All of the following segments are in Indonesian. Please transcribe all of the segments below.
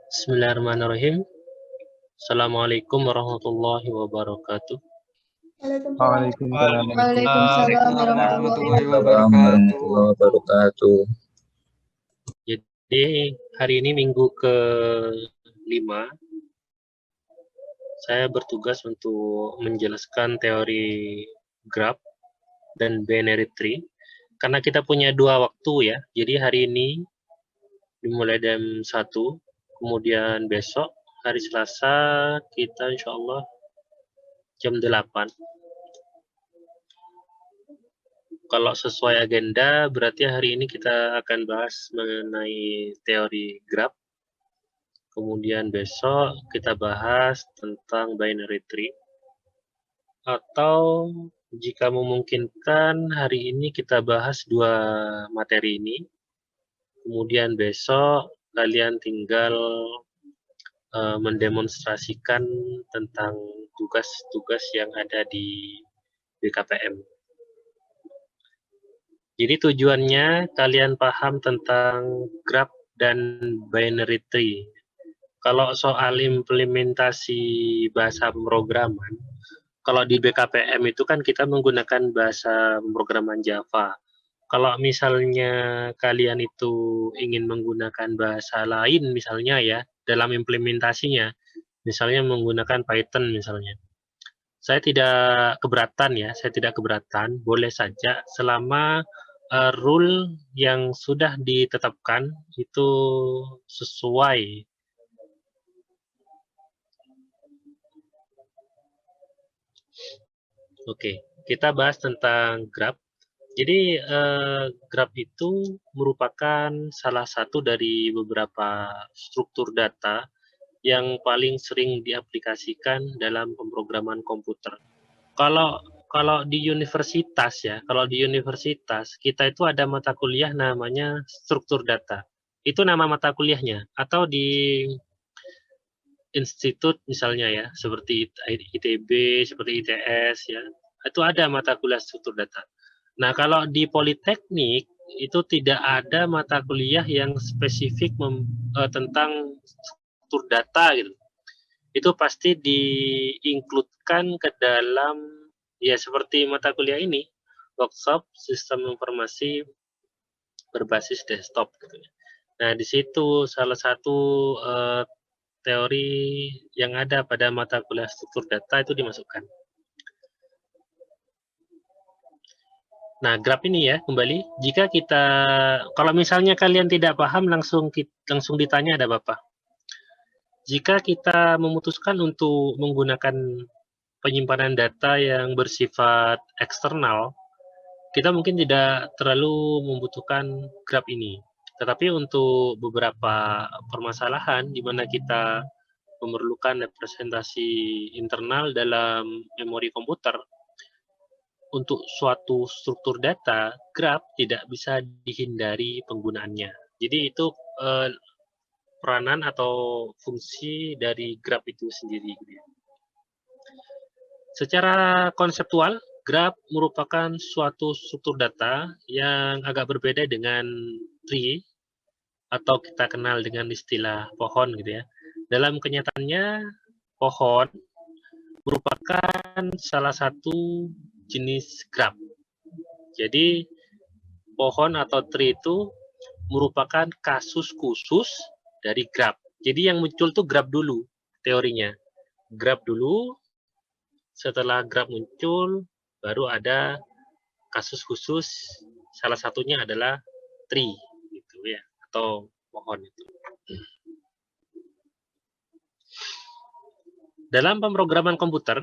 Bismillahirrahmanirrahim. Assalamualaikum warahmatullahi wabarakatuh. Waalaikumsalam Waalaikumsalam warahmatullahi wabarakatuh. warahmatullahi wabarakatuh. Jadi hari ini minggu ke-5, saya bertugas untuk menjelaskan teori graph dan binary tree. Karena kita punya 2 waktu ya, jadi hari ini dimulai jam 1, kemudian besok hari Selasa kita insya Allah jam 8. Kalau sesuai agenda, berarti hari ini kita akan bahas mengenai teori graph. Kemudian besok kita bahas tentang binary tree. Atau jika memungkinkan, hari ini kita bahas 2 materi ini. Kemudian besok kalian tinggal mendemonstrasikan tentang tugas-tugas yang ada di BKPM. Jadi tujuannya kalian paham tentang graph dan binary tree. Kalau soal implementasi bahasa pemrograman, kalau di BKPM itu kan kita menggunakan bahasa pemrograman Java. Kalau misalnya kalian itu ingin menggunakan bahasa lain misalnya ya, dalam implementasinya, misalnya menggunakan Python misalnya. Saya tidak keberatan, boleh saja selama rule yang sudah ditetapkan itu sesuai. Oke, kita bahas tentang graph. Jadi graph itu merupakan salah satu dari beberapa struktur data yang paling sering diaplikasikan dalam pemrograman komputer. Kalau di universitas ya, kita itu ada mata kuliah namanya struktur data. Itu nama mata kuliahnya. Atau di institut misalnya ya, seperti ITB, seperti ITS ya, itu ada mata kuliah struktur data. Nah, kalau di Politeknik itu tidak ada mata kuliah yang spesifik tentang struktur data gitu. Itu pasti diinkludkan ke dalam ya seperti mata kuliah ini, workshop sistem informasi berbasis desktop gitu ya. Nah, di situ salah satu teori yang ada pada mata kuliah struktur data itu dimasukkan. Nah, graph ini ya, kembali, jika kita, kalau misalnya kalian tidak paham, langsung ditanya ada Bapak. Jika kita memutuskan untuk menggunakan penyimpanan data yang bersifat eksternal, kita mungkin tidak terlalu membutuhkan graph ini. Tetapi untuk beberapa permasalahan di mana kita memerlukan representasi internal dalam memori komputer, untuk suatu struktur data, graph tidak bisa dihindari penggunaannya. Jadi itu peranan atau fungsi dari graph itu sendiri. Secara konseptual, graph merupakan suatu struktur data yang agak berbeda dengan tree atau kita kenal dengan istilah pohon gitu ya. Dalam kenyataannya, pohon merupakan salah satu jenis graph. Jadi pohon atau tree itu merupakan kasus khusus dari graph. Jadi yang muncul tuh graph dulu teorinya. Graph dulu, setelah graph muncul baru ada kasus khusus, salah satunya adalah tree gitu ya, atau pohon itu. Dalam pemrograman komputer,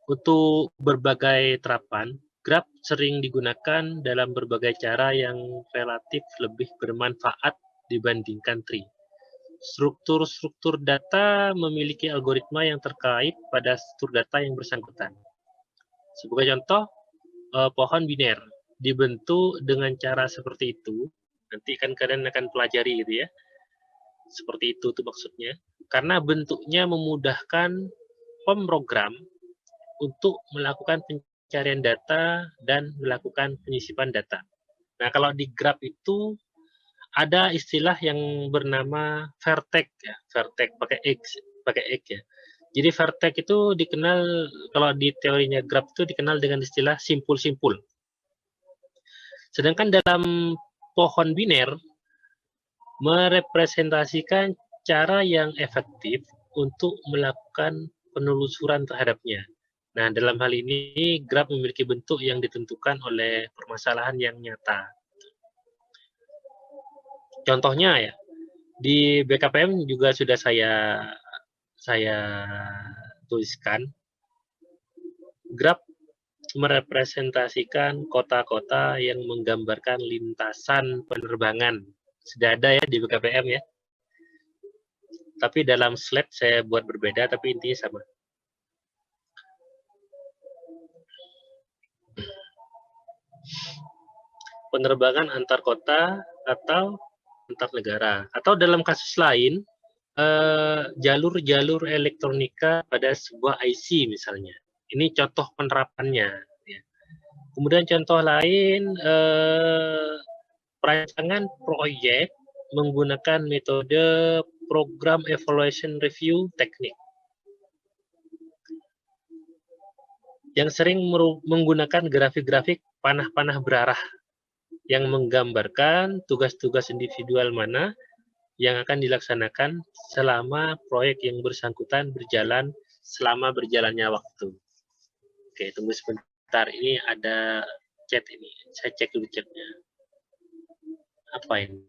untuk berbagai terapan, graph sering digunakan dalam berbagai cara yang relatif lebih bermanfaat dibandingkan tree. Struktur-struktur data memiliki algoritma yang terkait pada struktur data yang bersangkutan. Sebagai contoh, pohon biner dibentuk dengan cara seperti itu. Nanti kan kalian akan pelajari gitu ya. Seperti itu tuh maksudnya. Karena bentuknya memudahkan pemrogram untuk melakukan pencarian data dan melakukan penyisipan data. Nah, kalau di graph itu ada istilah yang bernama vertex ya, vertex pakai X ya. Jadi vertex itu dikenal kalau di teorinya graph itu dikenal dengan istilah simpul-simpul. Sedangkan dalam pohon biner merepresentasikan cara yang efektif untuk melakukan penelusuran terhadapnya. Nah, dalam hal ini graf memiliki bentuk yang ditentukan oleh permasalahan yang nyata. Contohnya ya, di BKPM juga sudah saya tuliskan. Graf merepresentasikan kota-kota yang menggambarkan lintasan penerbangan. Sudah ada ya di BKPM ya. Tapi dalam slide saya buat berbeda, tapi intinya sama. Penerbangan antar kota atau antar negara. Atau dalam kasus lain, jalur-jalur elektronika pada sebuah IC misalnya. Ini contoh penerapannya. Ya. Kemudian contoh lain, perancangan proyek menggunakan metode program evaluation review teknik yang sering menggunakan grafik-grafik panah-panah berarah yang menggambarkan tugas-tugas individual mana yang akan dilaksanakan selama proyek yang bersangkutan berjalan selama berjalannya waktu. Oke, tunggu sebentar. Ini ada chat ini. Saya cek dulu chatnya. Apa ini?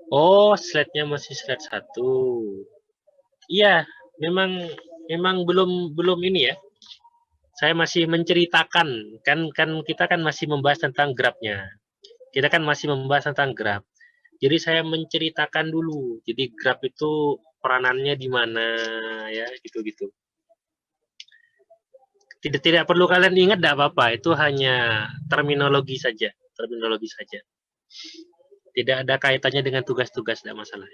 Oh, slide-nya masih slide 1. Iya, memang belum ini ya. Saya masih menceritakan, kan kita kan masih membahas tentang grafnya. Kita kan masih membahas tentang graf. Jadi saya menceritakan dulu. Jadi graf itu peranannya di mana ya, gitu-gitu. Tidak perlu kalian ingat, tidak apa-apa. Itu hanya terminologi saja, terminologi saja. Tidak ada kaitannya dengan tugas-tugas, tidak masalah.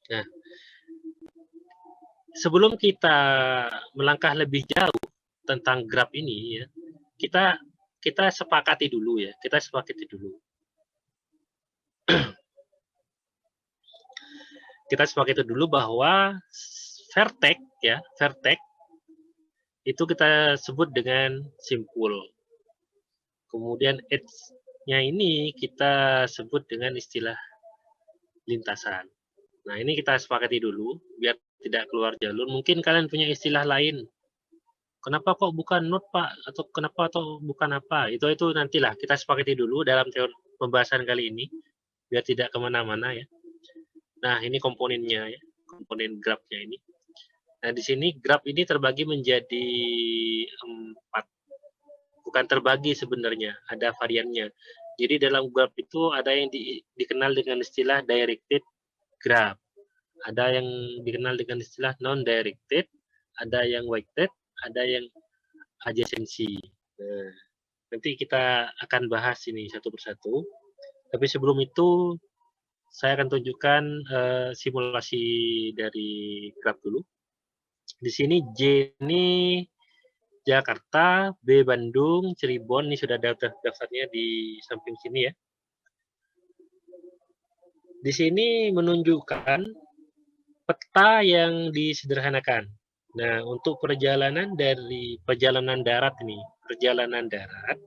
Nah, sebelum kita melangkah lebih jauh tentang graf ini ya, kita sepakati dulu ya, kita sepakati dulu. Kita sepakati dulu bahwa vertex ya, vertex itu kita sebut dengan simpul. Kemudian edge-nya ini kita sebut dengan istilah lintasan. Nah, ini kita sepakati dulu biar tidak keluar jalur. Mungkin kalian punya istilah lain. Kenapa kok bukan node, Pak? Atau kenapa atau bukan apa? Itu nantilah kita sepakati dulu dalam teori pembahasan kali ini biar tidak kemana-mana ya. Nah, ini komponennya ya, komponen grafnya ini. Nah, di sini graf ini terbagi menjadi 4. Bukan terbagi sebenarnya, ada variannya. Jadi dalam graf itu ada yang dikenal dengan istilah directed graph. Ada yang dikenal dengan istilah non-directed, ada yang weighted, ada yang adjacency. Nah, nanti kita akan bahas ini satu persatu. Tapi sebelum itu, saya akan tunjukkan simulasi dari graf dulu. Di sini J ini Jakarta, B Bandung, Cirebon, ini sudah daftarnya di samping sini ya. Di sini menunjukkan peta yang disederhanakan. Nah, untuk perjalanan darat ini, perjalanan darat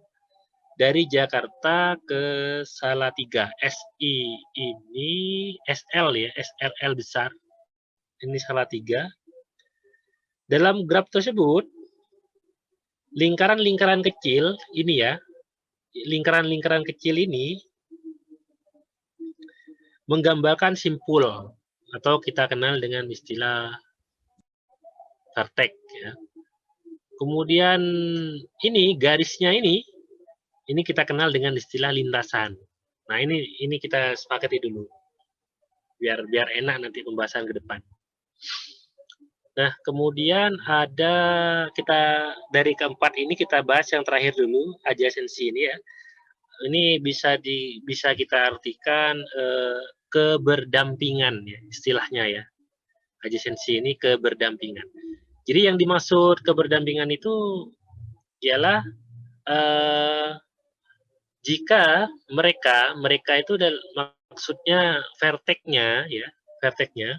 dari Jakarta ke Salatiga, SI ini SL ya, SRL besar. Ini Salatiga. Dalam graf tersebut, lingkaran-lingkaran kecil ini ya, lingkaran-lingkaran kecil ini menggambarkan simpul atau kita kenal dengan istilah vertex ya. Kemudian ini garisnya ini kita kenal dengan istilah lintasan. Nah, ini kita sepakati dulu. Biar enak nanti pembahasan ke depan. Nah, kemudian ada dari keempat ini kita bahas yang terakhir dulu, adjacency ini ya. Ini bisa kita artikan keberdampingan ya, istilahnya ya. Adjacency ini keberdampingan. Jadi yang dimaksud keberdampingan itu ialah jika mereka itu maksudnya vertex-nya ya, vertex-nya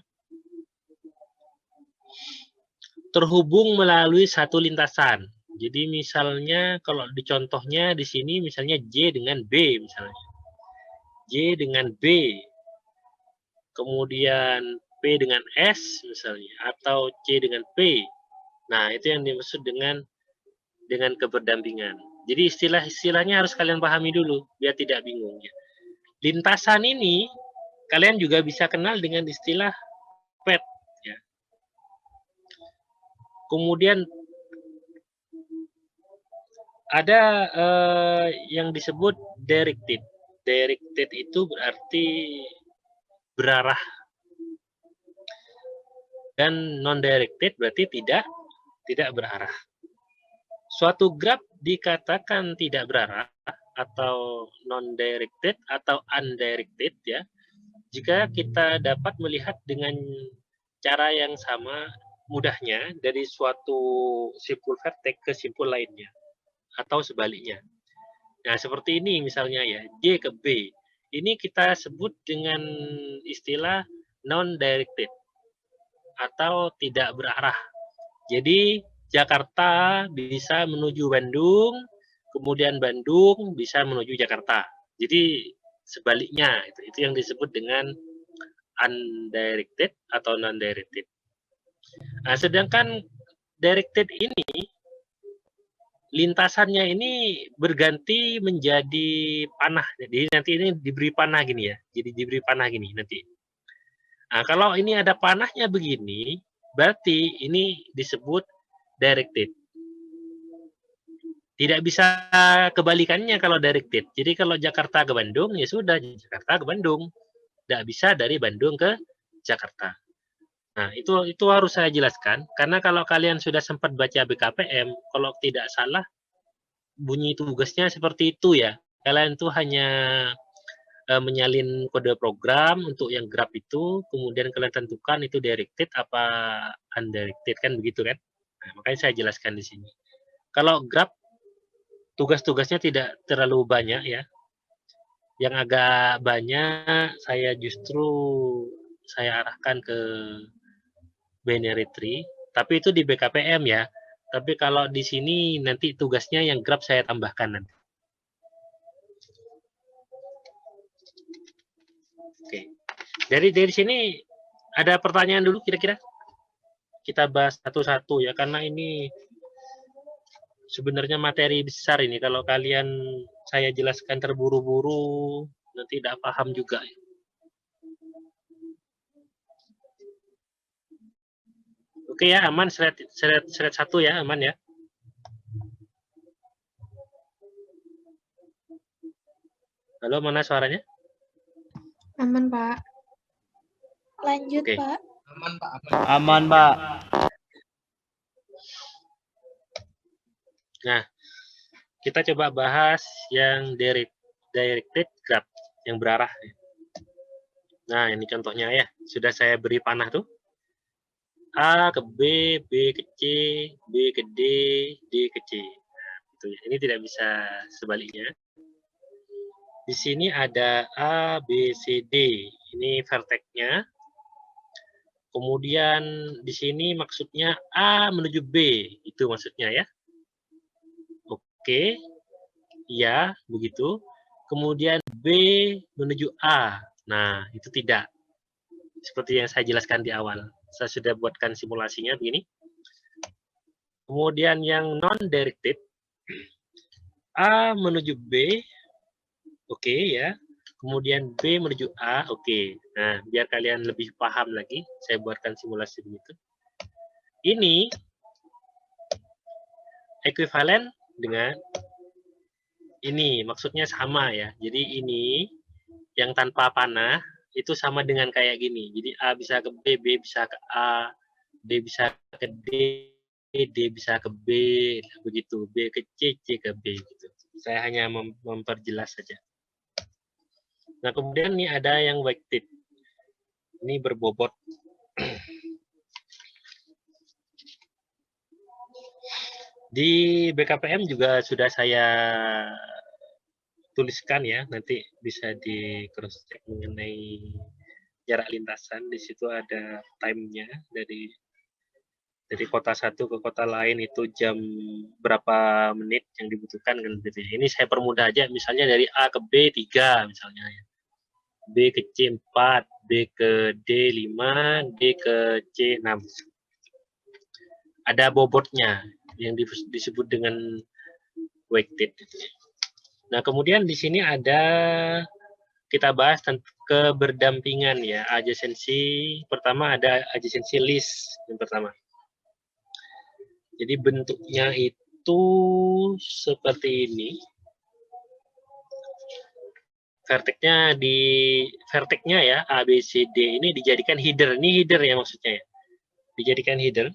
terhubung melalui satu lintasan. Jadi misalnya kalau di contohnya di sini misalnya J dengan B misalnya. J dengan B. Kemudian P dengan S misalnya atau C dengan P. Nah, itu yang dimaksud dengan keberdampingan. Jadi istilah-istilahnya harus kalian pahami dulu biar tidak bingung ya. Lintasan ini kalian juga bisa kenal dengan istilah PET ya. Kemudian ada yang disebut directed. Directed itu berarti berarah. Dan non-directed berarti tidak berarah. Suatu graf dikatakan tidak berarah atau non-directed atau undirected ya, jika kita dapat melihat dengan cara yang sama mudahnya dari suatu simpul vertex ke simpul lainnya atau sebaliknya. Nah, seperti ini misalnya ya, J ke B. Ini kita sebut dengan istilah non-directed atau tidak berarah. Jadi Jakarta bisa menuju Bandung, kemudian Bandung bisa menuju Jakarta. Jadi sebaliknya itu yang disebut dengan undirected atau non-directed. Nah, sedangkan directed ini lintasannya ini berganti menjadi panah. Jadi nanti ini diberi panah gini ya. Jadi diberi panah gini nanti. Nah, kalau ini ada panahnya begini, berarti ini disebut directed. Tidak bisa kebalikannya kalau directed. Jadi kalau Jakarta ke Bandung, ya sudah Jakarta ke Bandung. Tidak bisa dari Bandung ke Jakarta. Nah, itu harus saya jelaskan. Karena kalau kalian sudah sempat baca BKPM, kalau tidak salah, bunyi tugasnya seperti itu ya. Kalian tuh hanya menyalin kode program untuk yang graph itu, kemudian kalian tentukan itu directed apa undirected, kan begitu kan? Nah, makanya saya jelaskan di sini. Kalau graph tugas-tugasnya tidak terlalu banyak ya. Yang agak banyak saya justru arahkan ke binary tree, tapi itu di BKPM ya. Tapi kalau di sini nanti tugasnya yang graph saya tambahkan nanti. Oke. Dari sini ada pertanyaan dulu kira-kira? Kita bahas satu-satu ya, karena ini sebenarnya materi besar ini. Kalau kalian saya jelaskan terburu-buru, nanti tidak paham juga. Oke ya, aman, slide 1 ya, aman ya. Halo, mana suaranya? Aman, Pak. Lanjut, Oke. Pak. Aman, Pak. Aman, Pak. Nah, kita coba bahas yang directed graph, yang berarah. Nah, ini contohnya ya. Sudah saya beri panah tuh. A ke B, B ke C, B ke D, D ke C. Nah, itu ya. Ini tidak bisa sebaliknya. Di sini ada A, B, C, D. Ini vertex-nya. Kemudian di sini maksudnya A menuju B. Itu maksudnya ya. Oke. Ya, begitu. Kemudian B menuju A. Nah, itu tidak. Seperti yang saya jelaskan di awal. Saya sudah buatkan simulasinya begini. Kemudian yang non-directed, A menuju B, oke ya. Kemudian B menuju A, oke. Nah, biar kalian lebih paham lagi, saya buatkan simulasi begitu. Ini ekuivalen dengan ini, maksudnya sama ya. Jadi ini yang tanpa panah, itu sama dengan kayak gini. Jadi A bisa ke B, B bisa ke A, D bisa ke D, D bisa ke B, begitu. B ke C, C ke B. Gitu. Saya hanya memperjelas saja. Nah, kemudian ini ada yang weighted. Ini berbobot. Di BKPM juga sudah saya tuliskan ya, nanti bisa di cross check mengenai jarak lintasan. Di situ ada time-nya dari kota satu ke kota lain itu jam berapa menit yang dibutuhkan kan gitu. Ini saya permudah aja, misalnya dari A ke B 3 misalnya ya. B ke C 4, B ke D 5, D ke C 6. Ada bobotnya yang disebut dengan weighted. Nah, kemudian di sini ada kita bahas tentang keberdampingan ya, adjacency. Pertama ada adjacency list yang pertama. Jadi bentuknya itu seperti ini. Verteknya ya A B C D ini dijadikan header. Ini header ya maksudnya ya. Dijadikan header.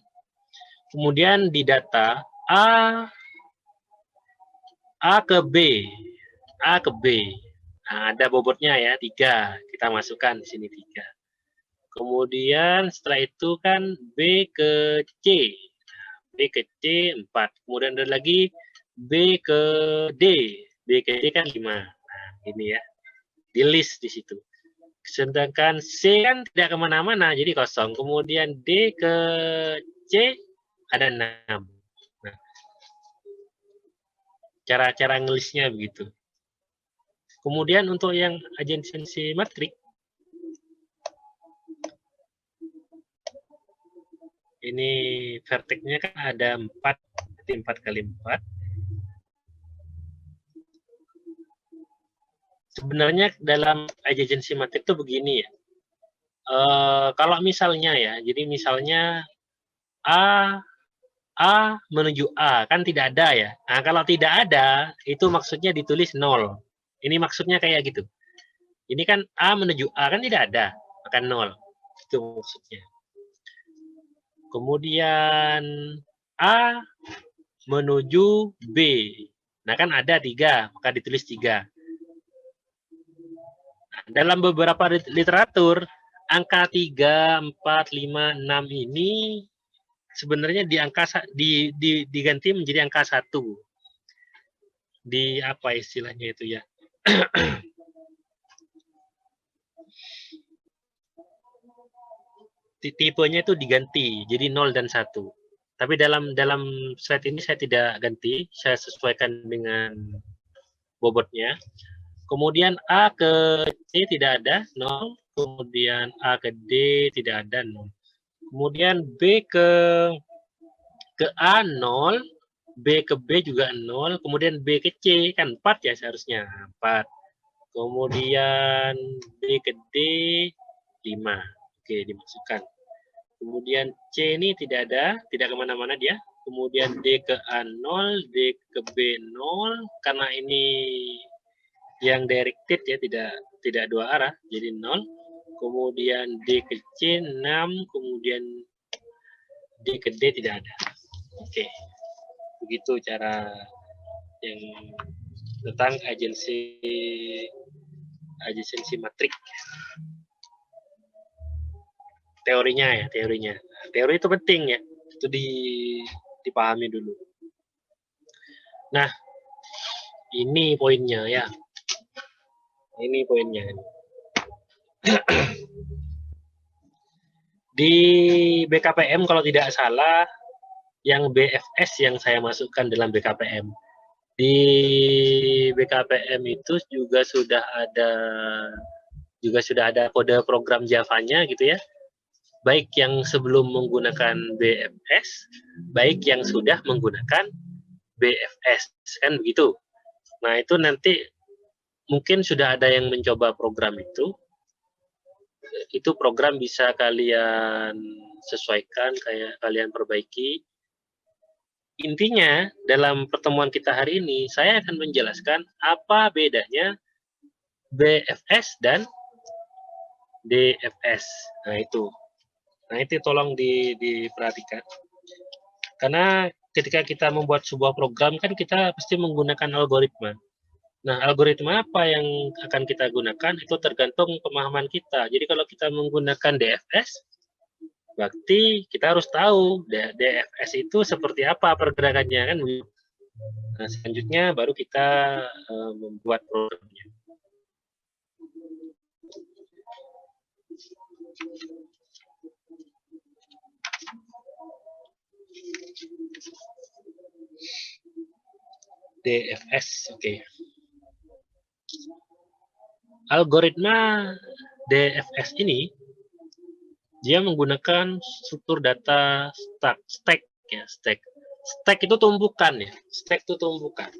Kemudian di data A ke B. A ke B. Nah, ada bobotnya ya 3. Kita masukkan di sini 3. Kemudian setelah itu kan B ke C. B ke C 4. Kemudian ada lagi B ke D. B ke D kan 5. Nah, ini ya. Di list di situ. Sedangkan C kan tidak kemana-mana, jadi kosong. Kemudian D ke C ada 6. Nah, cara ngelisnya begitu. Kemudian untuk yang adjacency matrix, ini vertexnya kan ada 4, berarti 4 kali 4. Sebenarnya dalam adjacency matrix itu begini ya. Kalau misalnya ya, jadi misalnya A menuju A, kan tidak ada ya. Nah, kalau tidak ada, itu maksudnya ditulis 0. Ini maksudnya kayak gitu. Ini kan A menuju A, kan tidak ada, maka 0. Itu maksudnya. Kemudian A menuju B. Nah, kan ada 3, maka ditulis 3. Dalam beberapa literatur, angka 3, 4, 5, 6 ini sebenarnya diganti menjadi angka 1. Di apa istilahnya itu ya? Tipenya itu diganti jadi 0 dan 1. Tapi dalam slide ini saya tidak ganti, saya sesuaikan dengan bobotnya. Kemudian A ke C tidak ada 0, kemudian A ke D tidak ada 0. Kemudian B ke A 0, B ke B juga 0, kemudian B ke C kan 4 ya seharusnya, 4. Kemudian B ke D 5. Oke, dimasukkan. Kemudian C ini tidak ada, tidak kemana-mana dia. Kemudian D ke A 0, D ke B 0, karena ini yang directed ya, tidak dua arah, jadi 0. Kemudian D ke C 6, kemudian D ke D tidak ada. Oke, begitu cara yang tentang adjacency matrix. Teorinya ya, teorinya. Teori itu penting ya, itu dipahami dulu. Nah, ini poinnya ya. Ini poinnya. Di BKPM kalau tidak salah, yang BFS yang saya masukkan dalam BKPM. Di BKPM itu juga sudah ada kode program Java-nya gitu ya. Baik yang sebelum menggunakan BFS, baik yang sudah menggunakan BFS, kan begitu. Nah, itu nanti mungkin sudah ada yang mencoba program itu program bisa kalian sesuaikan, kayak kalian perbaiki. Intinya, dalam pertemuan kita hari ini, saya akan menjelaskan apa bedanya BFS dan DFS. Nah, itu tolong diperhatikan. Karena ketika kita membuat sebuah program, kan kita pasti menggunakan algoritma. Nah, algoritma apa yang akan kita gunakan itu tergantung pemahaman kita. Jadi kalau kita menggunakan DFS, Berarti kita harus tahu DFS itu seperti apa pergerakannya kan. Nah, selanjutnya baru kita membuat programnya. DFS, oke. Algoritma DFS ini dia menggunakan struktur data stack ya, stack. Stack itu tumpukan ya, stack itu tumpukan.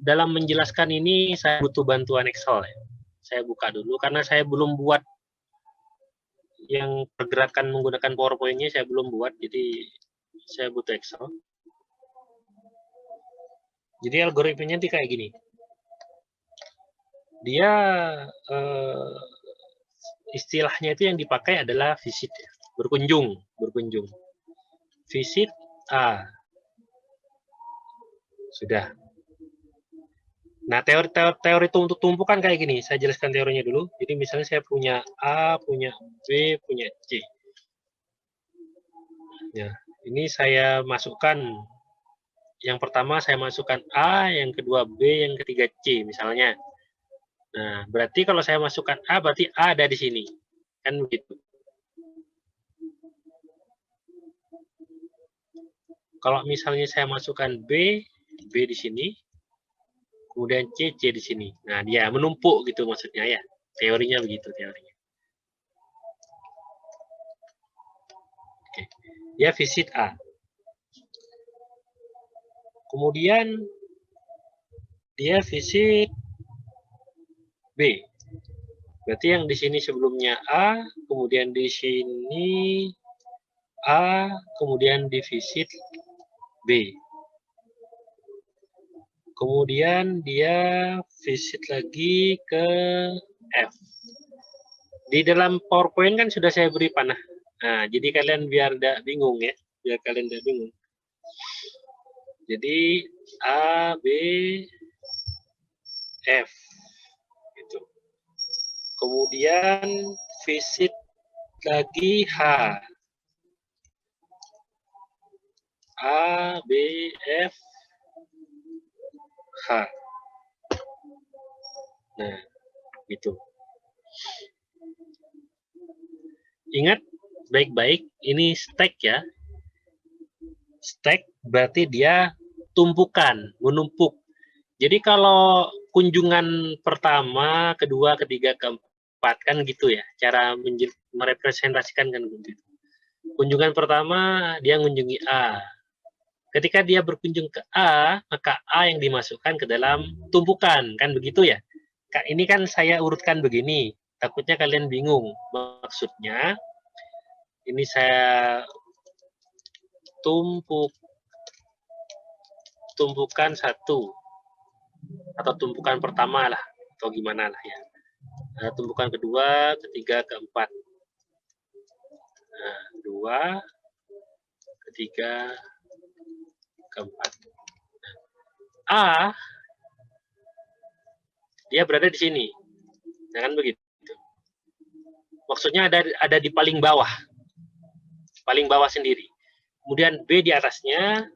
Dalam menjelaskan ini saya butuh bantuan Excel ya. Saya buka dulu karena saya belum buat yang pergerakan menggunakan PowerPoint-nya, saya belum buat, jadi saya butuh Excel. Jadi algoritmanya nanti kayak gini. Dia istilahnya itu yang dipakai adalah visit ya, berkunjung. Visit A. Sudah. Nah, teori untuk tumpukan kayak gini. Saya jelaskan teorinya dulu. Jadi misalnya saya punya A, punya B, punya C. Ya, ini saya masukkan. Yang pertama saya masukkan A, yang kedua B, yang ketiga C misalnya. Nah, berarti kalau saya masukkan A, berarti A ada di sini. Kan begitu. Kalau misalnya saya masukkan B, B di sini, kemudian C di sini. Nah, dia menumpuk gitu maksudnya ya. Teorinya begitu teorinya. Oke. Dia visit A. Kemudian dia visit B. Berarti yang di sini sebelumnya A, kemudian di sini A, kemudian di visit B. Kemudian dia visit lagi ke F. Di dalam PowerPoint kan sudah saya beri panah. Nah, jadi kalian biar tidak bingung ya. Biar kalian tidak bingung. Jadi A, B, F. Gitu. Kemudian visit lagi H. A, B, F, H. Nah, gitu. Ingat baik-baik, ini stack ya. Stack berarti dia tumpukan, menumpuk. Jadi kalau kunjungan pertama, kedua, ketiga, keempat kan gitu ya. Cara merepresentasikan kan begitu. Kunjungan pertama dia mengunjungi A. Ketika dia berkunjung ke A, maka A yang dimasukkan ke dalam tumpukan, kan begitu ya? Ini kan saya urutkan begini, takutnya kalian bingung. Maksudnya, ini saya tumpukan satu, atau tumpukan pertama lah, atau gimana lah ya. Nah, tumpukan kedua, ketiga, keempat. Nah, dua, ketiga, keempat. A, dia berada di sini. Jangan begitu. Maksudnya ada di paling bawah. Paling bawah sendiri. Kemudian B di atasnya,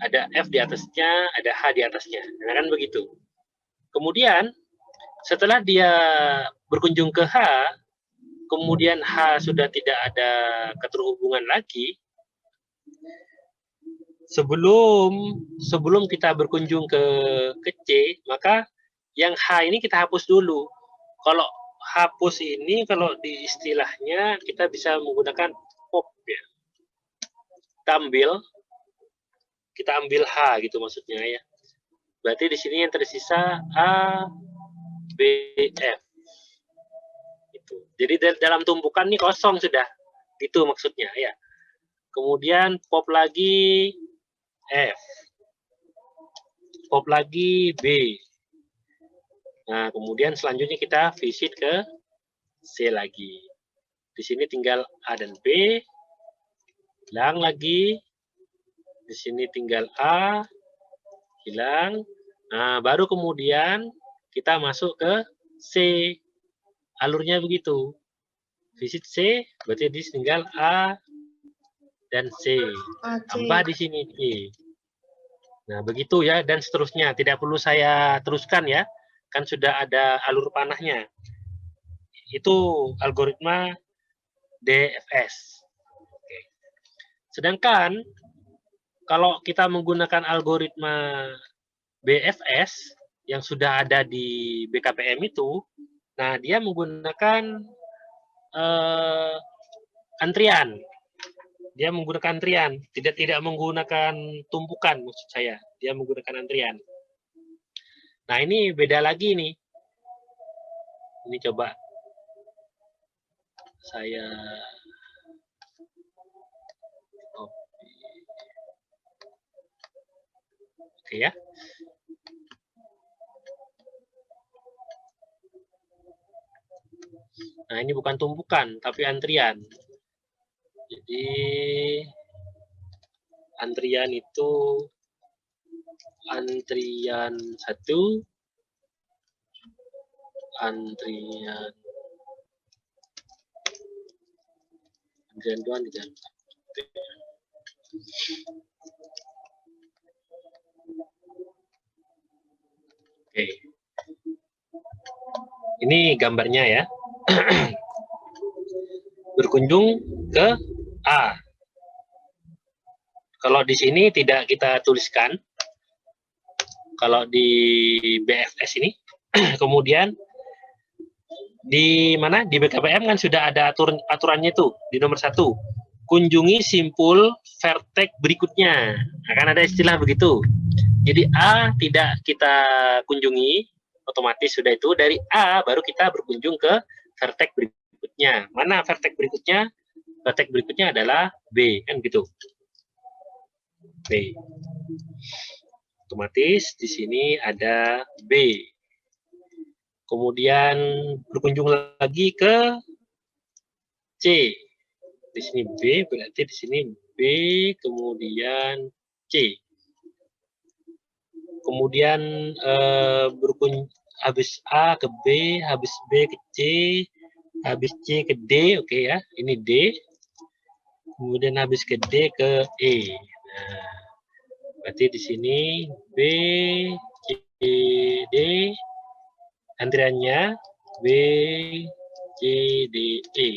ada F di atasnya, ada H di atasnya. Nah, kan begitu. Kemudian, setelah dia berkunjung ke H, kemudian H sudah tidak ada keterhubungan lagi, sebelum kita berkunjung ke C, maka yang H ini kita hapus dulu. Kalau hapus ini, kalau di istilahnya kita bisa menggunakan pop ya. Kita ambil H gitu maksudnya ya. Berarti di sini yang tersisa A, B, F. Gitu. Jadi dalam tumpukan ini kosong sudah. Itu maksudnya ya. Kemudian pop lagi F. Pop lagi B. Nah, kemudian selanjutnya kita visit ke C lagi. Di sini tinggal A dan B. Hilang lagi. Di sini tinggal A. Hilang. Nah, baru kemudian kita masuk ke C. Alurnya begitu. Visit C, berarti di sini tinggal A dan C. AC. Tambah di sini E. Nah, begitu ya, dan seterusnya. Tidak perlu saya teruskan ya, kan sudah ada alur panahnya. Itu algoritma DFS. Oke. Sedangkan, kalau kita menggunakan algoritma BFS, yang sudah ada di BKPM itu, nah dia menggunakan antrian. Dia menggunakan antrian, tidak menggunakan tumpukan maksud saya. Dia menggunakan antrian. Nah, ini beda lagi nih. Ini coba saya copy. Oke ya. Nah, ini bukan tumpukan, tapi antrian. Jadi, antrian itu antrian 1, antrian 2, antrian 3. Oke. Ini gambarnya ya. Berkunjung ke A. Kalau di sini tidak kita tuliskan. Kalau di BFS ini, kemudian di mana di BKPM kan sudah ada aturannya tuh di nomor 1. Kunjungi simpul vertex berikutnya. Akan ada istilah begitu. Jadi A tidak kita kunjungi, otomatis sudah itu dari A baru kita berkunjung ke vertex berikutnya. Mana vertex berikutnya? Vertex berikutnya adalah B, kan gitu. B. Otomatis di sini ada B. Kemudian berkunjung lagi ke C. Di sini B, berarti di sini B, kemudian C. Kemudian berkunjung habis A ke B, habis B ke C, habis C ke D, oke ya, ini D. Kemudian habis ke D ke E. Nah, berarti di sini B, C, D, antriannya B, C, D, E.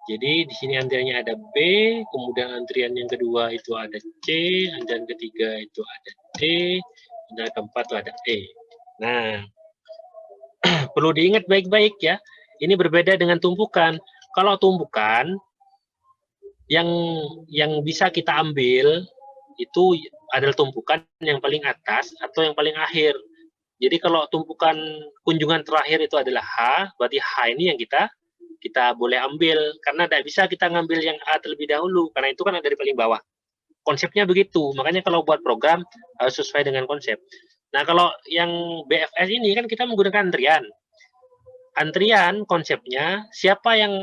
Jadi di sini antriannya ada B, kemudian antrian yang kedua itu ada C, antrian ketiga itu ada D, dan keempat itu ada E. Nah, perlu diingat baik-baik ya. Ini berbeda dengan tumpukan. Kalau tumpukan yang bisa kita ambil itu adalah tumpukan yang paling atas atau yang paling akhir. Jadi kalau tumpukan kunjungan terakhir itu adalah H, berarti H ini yang kita boleh ambil, karena tidak bisa kita ngambil yang A terlebih dahulu, karena itu kan ada di paling bawah. Konsepnya begitu, makanya kalau buat program harus sesuai dengan konsep. Nah, kalau yang BFS ini kan kita menggunakan antrian. Antrian konsepnya, siapa yang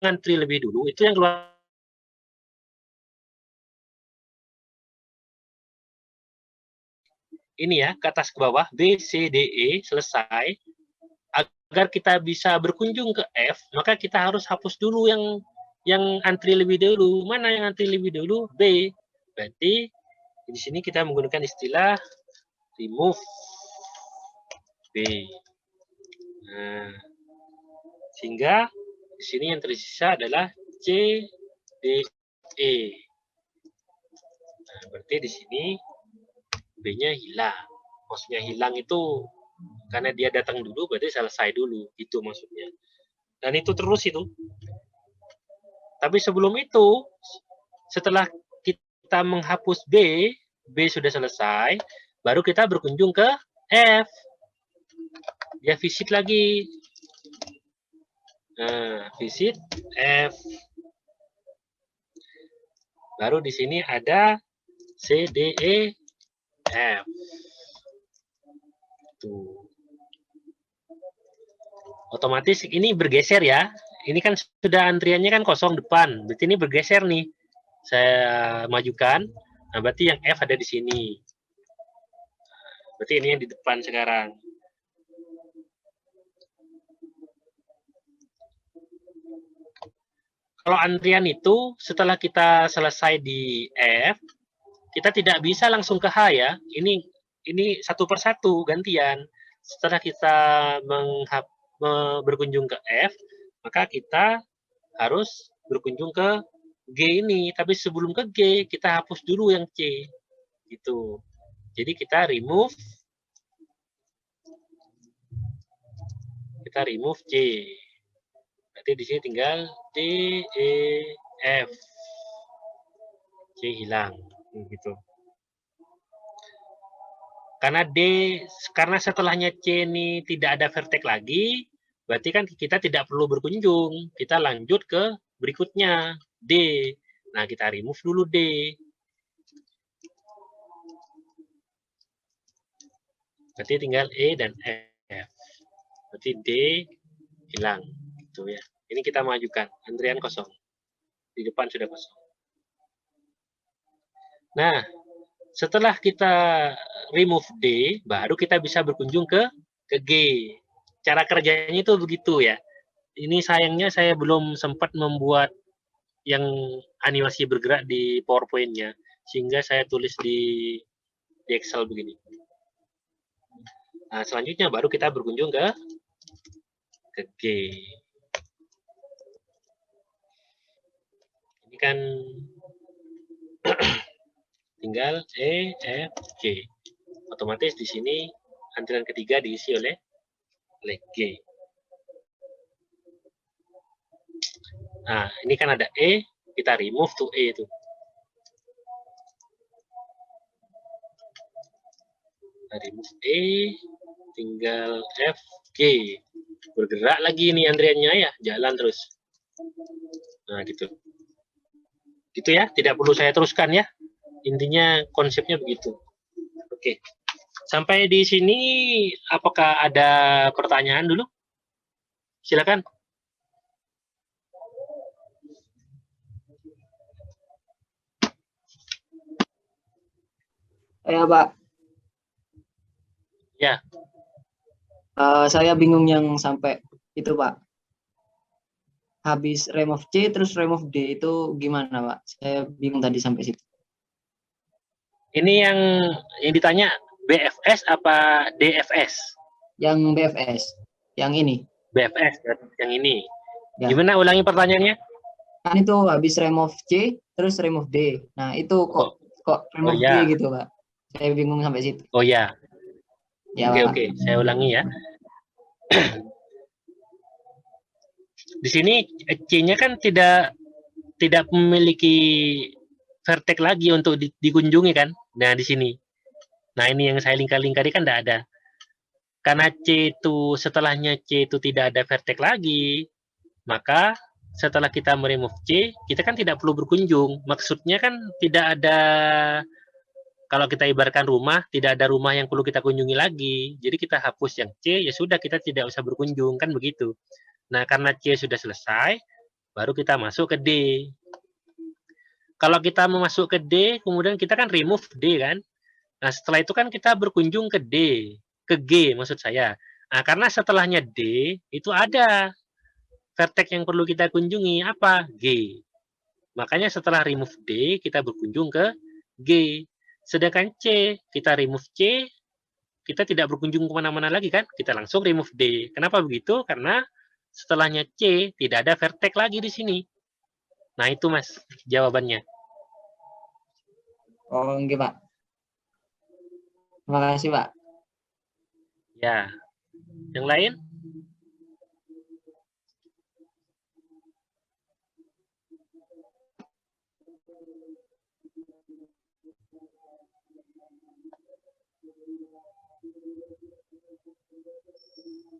ngantri lebih dulu, itu yang keluar. Ini ya, ke atas ke bawah, B, C, D, E, selesai. Agar kita bisa berkunjung ke F, maka kita harus hapus dulu yang antri lebih dulu. Mana yang antri lebih dulu? B. Berarti di sini kita menggunakan istilah remove B. Nah, sehingga di sini yang tersisa adalah C, D, E. Nah, berarti di sini B-nya hilang. Maksudnya hilang itu karena dia datang dulu, berarti selesai dulu, itu maksudnya. Dan itu terus itu. Tapi sebelum itu, setelah kita menghapus B, B sudah selesai, baru kita berkunjung ke F. Dia visit lagi. Nah, visit F. Baru di sini ada C, D, E, F. Tuh. Otomatis ini bergeser ya. Ini kan sudah antriannya kan kosong depan. Berarti ini bergeser nih. Saya majukan. Nah, berarti yang F ada di sini. Berarti ini yang di depan sekarang. Kalau antrian itu setelah kita selesai di F, kita tidak bisa langsung ke H ya. Ini satu persatu gantian. Setelah kita berkunjung ke F, maka kita harus berkunjung ke G ini. Tapi sebelum ke G, kita hapus dulu yang C. Gitu. Jadi kita remove C. Berarti di sini tinggal D, E, F. C hilang. Gitu. Karena setelahnya C ini tidak ada vertex lagi, berarti kan kita tidak perlu berkunjung. Kita lanjut ke berikutnya, D. Nah, kita remove dulu D. Berarti tinggal E dan F. Berarti D hilang. Gitu ya. Ini kita majukan, antrian kosong. Di depan sudah kosong. Nah, setelah kita remove D, baru kita bisa berkunjung ke G. Cara kerjanya itu begitu ya. Ini sayangnya saya belum sempat membuat yang animasi bergerak di PowerPoint-nya, sehingga saya tulis di Excel begini. Nah, selanjutnya baru kita berkunjung ke G. Ini kan tinggal E, F, G. Otomatis di sini antrian ketiga diisi oleh G. Nah, ini kan ada E, kita remove to E itu. Kita remove E, tinggal F, G. Bergerak lagi nih antriannya ya, jalan terus. Nah, gitu. Gitu ya, tidak perlu saya teruskan ya. Intinya konsepnya begitu. Oke. Sampai di sini apakah ada pertanyaan dulu? Silakan. Ya, Pak. Ya. Saya bingung yang sampai itu, Pak. Habis remove C terus remove D itu gimana, Pak? Saya bingung tadi sampai situ. Ini yang ditanya BFS apa DFS? Yang BFS, yang ini. BFS, yang ini. Ya. Gimana ulangi pertanyaannya? Kan itu habis remove C terus remove D. Nah, itu kok remove ya. D gitu, Pak. Saya bingung sampai situ. Oh ya. Ya, Oke, saya ulangi ya. Di sini C-nya kan tidak memiliki vertex lagi untuk dikunjungi kan. Nah, di sini. Nah, ini yang saya lingkar-lingkari kan tidak ada. Karena C itu setelahnya C itu tidak ada vertex lagi, maka setelah kita meremove C, kita kan tidak perlu berkunjung. Maksudnya kan tidak ada, kalau kita ibaratkan rumah, tidak ada rumah yang perlu kita kunjungi lagi. Jadi kita hapus yang C, ya sudah kita tidak usah berkunjung, kan begitu. Nah, karena C sudah selesai, baru kita masuk ke D. Kalau kita mau masuk ke D, kemudian kita kan remove D kan. Nah, setelah itu kan kita berkunjung ke D, ke G maksud saya. Nah, karena setelahnya D, itu ada vertex yang perlu kita kunjungi, apa? G. Makanya setelah remove D, kita berkunjung ke G. Sedangkan C, kita remove C, kita tidak berkunjung kemana-mana lagi kan? Kita langsung remove D. Kenapa begitu? Karena setelahnya C, tidak ada vertex lagi di sini. Nah, itu Mas, jawabannya. Oh, enggak, Pak. Terima kasih, Pak. Ya. Yang lain?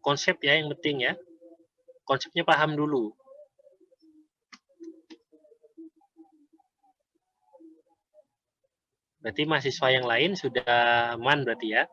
Konsep ya yang penting ya. Konsepnya paham dulu. Berarti mahasiswa yang lain sudah aman berarti ya.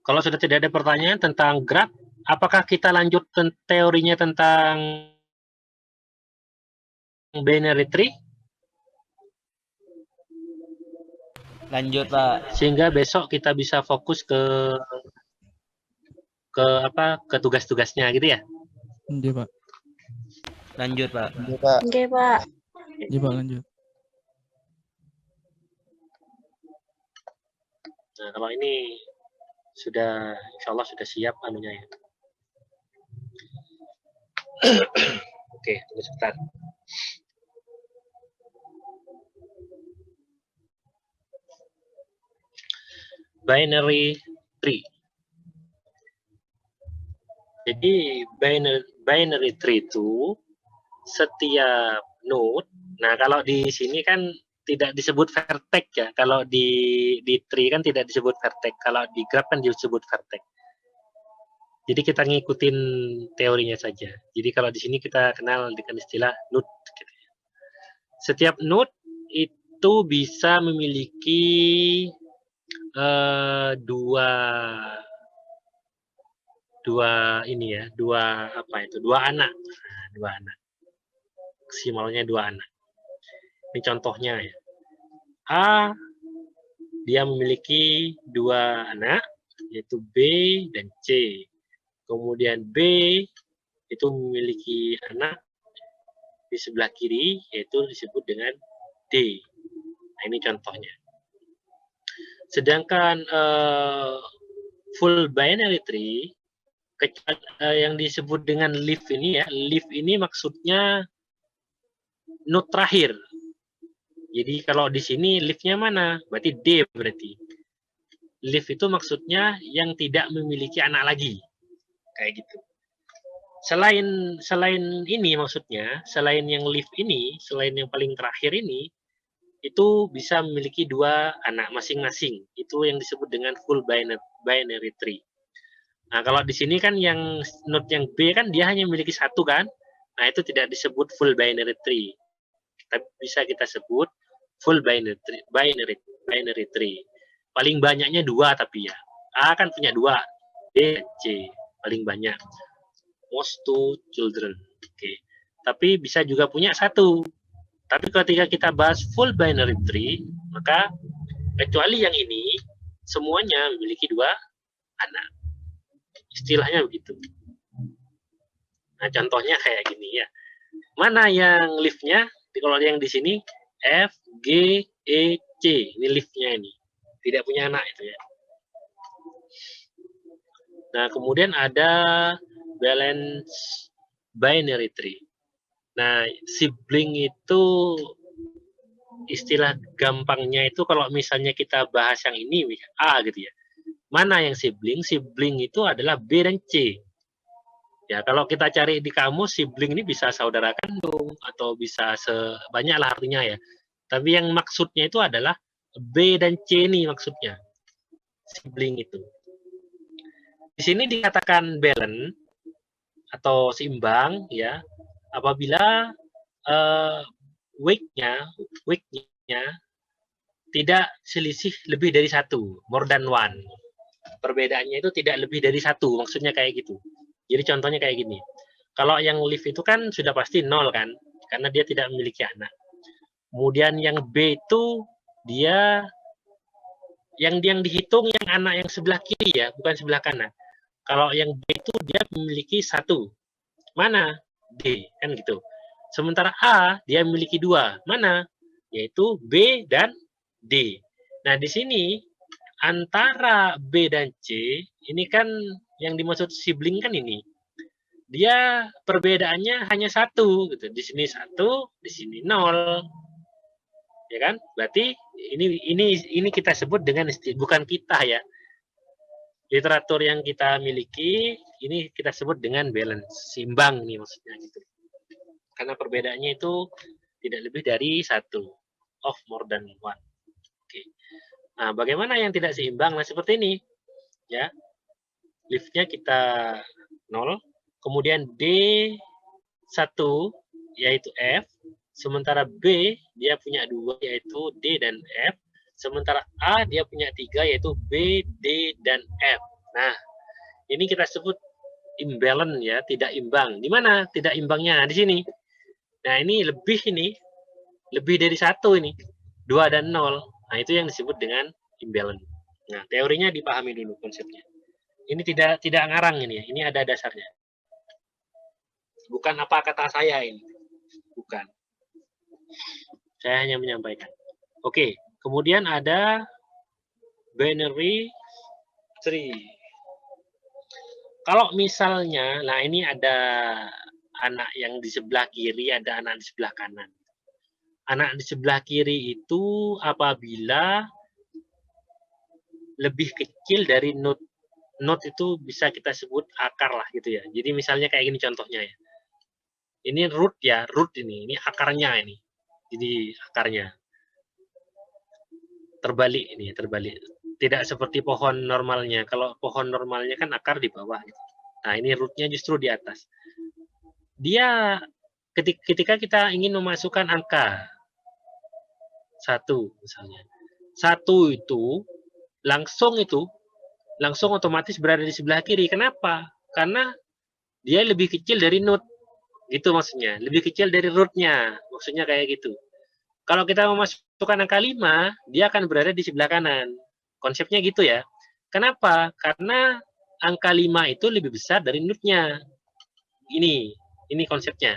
Kalau sudah tidak ada pertanyaan tentang graph, apakah kita lanjut teorinya tentang binary tree? Lanjut, Pak. Sehingga besok kita bisa fokus ke tugas-tugasnya gitu ya. Iya, Pak. Lanjut, Pak. Iya, Pak. Oke, Pak. Iya, Pak, lanjut. Nah, kalau ini sudah, insya Allah sudah siap anunya ya. Oke, tunggu sebentar. Binary tree. Jadi binary tree itu setiap node. Nah, kalau di sini kan tidak disebut vertex ya. Kalau di tree kan tidak disebut vertex. Kalau di graph kan disebut vertex. Jadi kita ngikutin teorinya saja. Jadi kalau di sini kita kenal dengan istilah node. Gitu. Setiap node itu bisa memiliki dua anak. Nah, dua anak. Maksimalnya 2 anak. Ini contohnya ya. A dia memiliki 2 anak, yaitu B dan C. Kemudian B itu memiliki anak di sebelah kiri, yaitu disebut dengan D. Nah, ini contohnya. Sedangkan full binary tree, yang disebut dengan leaf ini ya, leaf ini maksudnya node terakhir. Jadi kalau di sini leaf-nya mana? Berarti D berarti. Leaf itu maksudnya yang tidak memiliki anak lagi. Kayak gitu. Selain ini maksudnya, selain yang leaf ini, selain yang paling terakhir ini, itu bisa memiliki 2 anak masing-masing. Itu yang disebut dengan full binary tree. Nah, kalau di sini kan yang node yang B kan dia hanya memiliki 1 kan? Nah, itu tidak disebut full binary tree. Tapi bisa kita sebut full binary tree. Paling banyaknya 2 tapi ya. A kan punya 2, B, C paling banyak. Most 2 children. Oke. Tapi bisa juga punya 1. Tapi ketika kita bahas full binary tree, maka kecuali yang ini semuanya memiliki 2 anak. Istilahnya begitu. Nah, contohnya kayak gini ya. Mana yang leaf-nya? Kalau yang di sini F, G, E, C. Ini leaf-nya ini. Tidak punya anak itu ya. Nah, kemudian ada balance binary tree. Nah, sibling itu istilah gampangnya itu kalau misalnya kita bahas yang ini A gitu ya. Mana yang sibling? Sibling itu adalah B dan C. Ya, kalau kita cari di kamus, sibling ini bisa saudara kandung atau bisa sebanyak lah artinya ya. Tapi yang maksudnya itu adalah B dan C ini maksudnya. Sibling itu. Di sini dikatakan balance atau seimbang ya apabila weight-nya tidak selisih lebih dari 1, more than 1. Perbedaannya itu tidak lebih dari 1, maksudnya kayak gitu. Jadi contohnya kayak gini. Kalau yang leaf itu kan sudah pasti 0 kan, karena dia tidak memiliki anak. Kemudian yang B itu dia yang dihitung yang anak yang sebelah kiri ya, bukan sebelah kanan. Kalau yang B itu dia memiliki 1. Mana? D, kan gitu. Sementara A dia memiliki 2. Mana? Yaitu B dan D. Nah, di sini antara B dan C ini kan yang dimaksud sibling kan ini. Dia perbedaannya hanya 1 gitu. Di sini 1, di sini 0. Ya kan? Berarti ini kita sebut dengan bukan kita ya. Literatur yang kita miliki ini kita sebut dengan balance, seimbang nih maksudnya gitu. Karena perbedaannya itu tidak lebih dari 1 of more than 1. Oke. Nah, bagaimana yang tidak seimbang? Nah, seperti ini. Ya. Leaf-nya kita 0, kemudian D1 yaitu F, sementara B dia punya 2 yaitu D dan F, sementara A dia punya 3 yaitu B, D, dan F. Nah, ini kita sebut imbalance ya, tidak imbang. Di mana tidak imbangnya? Di sini. Nah, ini lebih dari 1 ini. 2 dan 0. Nah, itu yang disebut dengan imbalance. Nah, teorinya dipahami dulu konsepnya. Ini tidak ngarang ini ya. Ini ada dasarnya. Bukan apa kata saya ini. Bukan. Saya hanya menyampaikan. Oke, kemudian ada binary tree. Kalau misalnya, nah ini ada anak yang di sebelah kiri, ada anak di sebelah kanan. Anak di sebelah kiri itu apabila lebih kecil dari node. Node itu bisa kita sebut akar lah gitu ya. Jadi misalnya kayak gini contohnya ya. Ini root ya, root ini akarnya ini. Jadi akarnya terbalik ini, terbalik. Tidak seperti pohon normalnya. Kalau pohon normalnya kan akar di bawah. Nah, ini rootnya justru di atas. Dia ketika kita ingin memasukkan angka 1 misalnya. 1 itu langsung otomatis berada di sebelah kiri. Kenapa? Karena dia lebih kecil dari node. Gitu maksudnya. Lebih kecil dari rootnya. Maksudnya kayak gitu. Kalau kita memasukkan angka 5, dia akan berada di sebelah kanan. Konsepnya gitu ya. Kenapa? Karena angka 5 itu lebih besar dari node-nya. Ini konsepnya.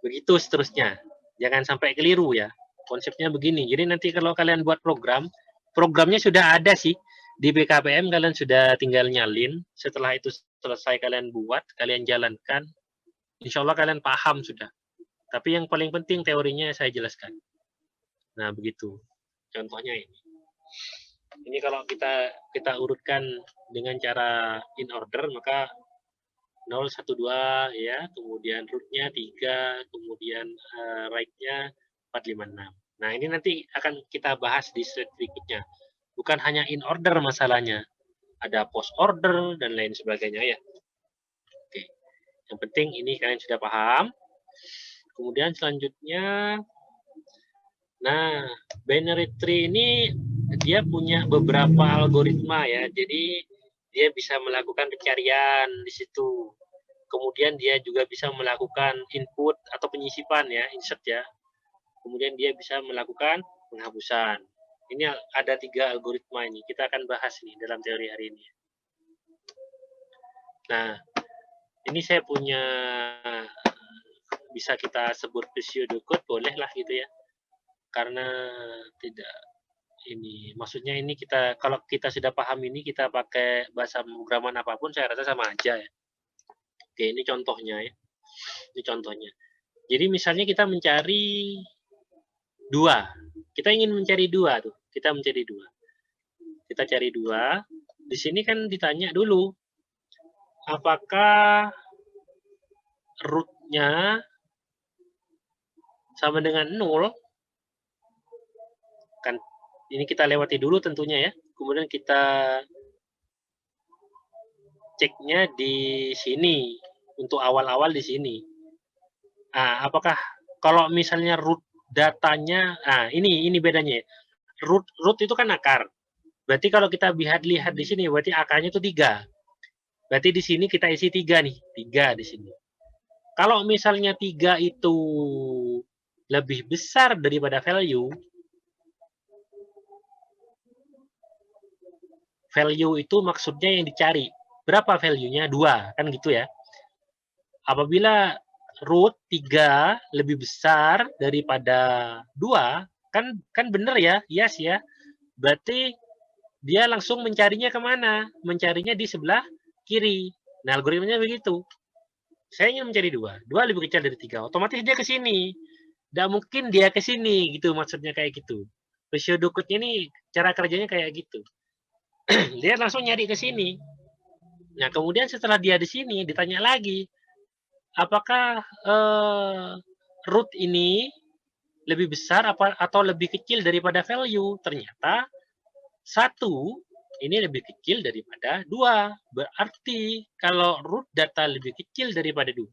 Begitu seterusnya. Jangan sampai keliru ya. Konsepnya begini. Jadi nanti kalau kalian buat programnya sudah ada sih. Di BKPM kalian sudah tinggal nyalin. Setelah itu selesai kalian buat, kalian jalankan. Insya Allah kalian paham sudah. Tapi yang paling penting teorinya saya jelaskan. Nah, begitu. Contohnya ini. Ini kalau kita urutkan dengan cara in order, maka 0, 1, 2, ya, kemudian rootnya 3, kemudian right-nya 4, 5, 6. Nah, ini nanti akan kita bahas di slide berikutnya. Bukan hanya in order masalahnya. Ada post order dan lain sebagainya ya. Oke. Yang penting ini kalian sudah paham. Kemudian selanjutnya, nah, binary tree ini dia punya beberapa algoritma ya. Jadi dia bisa melakukan pencarian di situ. Kemudian dia juga bisa melakukan input atau penyisipan ya, insert ya. Kemudian dia bisa melakukan penghapusan. Ini ada 3 algoritma ini. Kita akan bahas nih dalam teori hari ini. Nah, ini saya punya, bisa kita sebut pseudocode, boleh lah gitu ya. Karena tidak ini, maksudnya ini kita, kalau kita sudah paham ini, kita pakai bahasa pemrograman apapun, saya rasa sama aja ya. Oke, ini contohnya ya. Ini contohnya. Jadi misalnya kita mencari 2. Kita ingin mencari 2 tuh. Kita mencari 2. Kita cari 2. Di sini kan ditanya dulu, apakah root-nya sama dengan 0? Kan ini kita lewati dulu tentunya ya. Kemudian kita ceknya di sini. Untuk awal-awal di sini. Nah, apakah kalau misalnya root datanya, ini bedanya ya. Root itu kan akar. Berarti kalau kita lihat di sini, berarti akarnya itu 3. Berarti di sini kita isi 3 nih. 3 di sini. Kalau misalnya 3 itu lebih besar daripada value itu maksudnya yang dicari. Berapa value-nya? 2. Kan gitu ya. Apabila root 3 lebih besar daripada 2, kan benar ya? Yes ya. Berarti dia langsung mencarinya kemana? Mencarinya di sebelah kiri. Nah, algoritmanya begitu. Saya ingin mencari 2. 2 lebih kecil dari 3. Otomatis dia ke sini. Tidak mungkin dia ke sini. Gitu maksudnya kayak gitu. Pseudocode-nya ini cara kerjanya kayak gitu. Dia langsung nyari ke sini. Nah, kemudian setelah dia di sini, ditanya lagi, apakah root ini lebih besar atau lebih kecil daripada value? Ternyata 1 ini lebih kecil daripada 2. Berarti kalau root data lebih kecil daripada 2,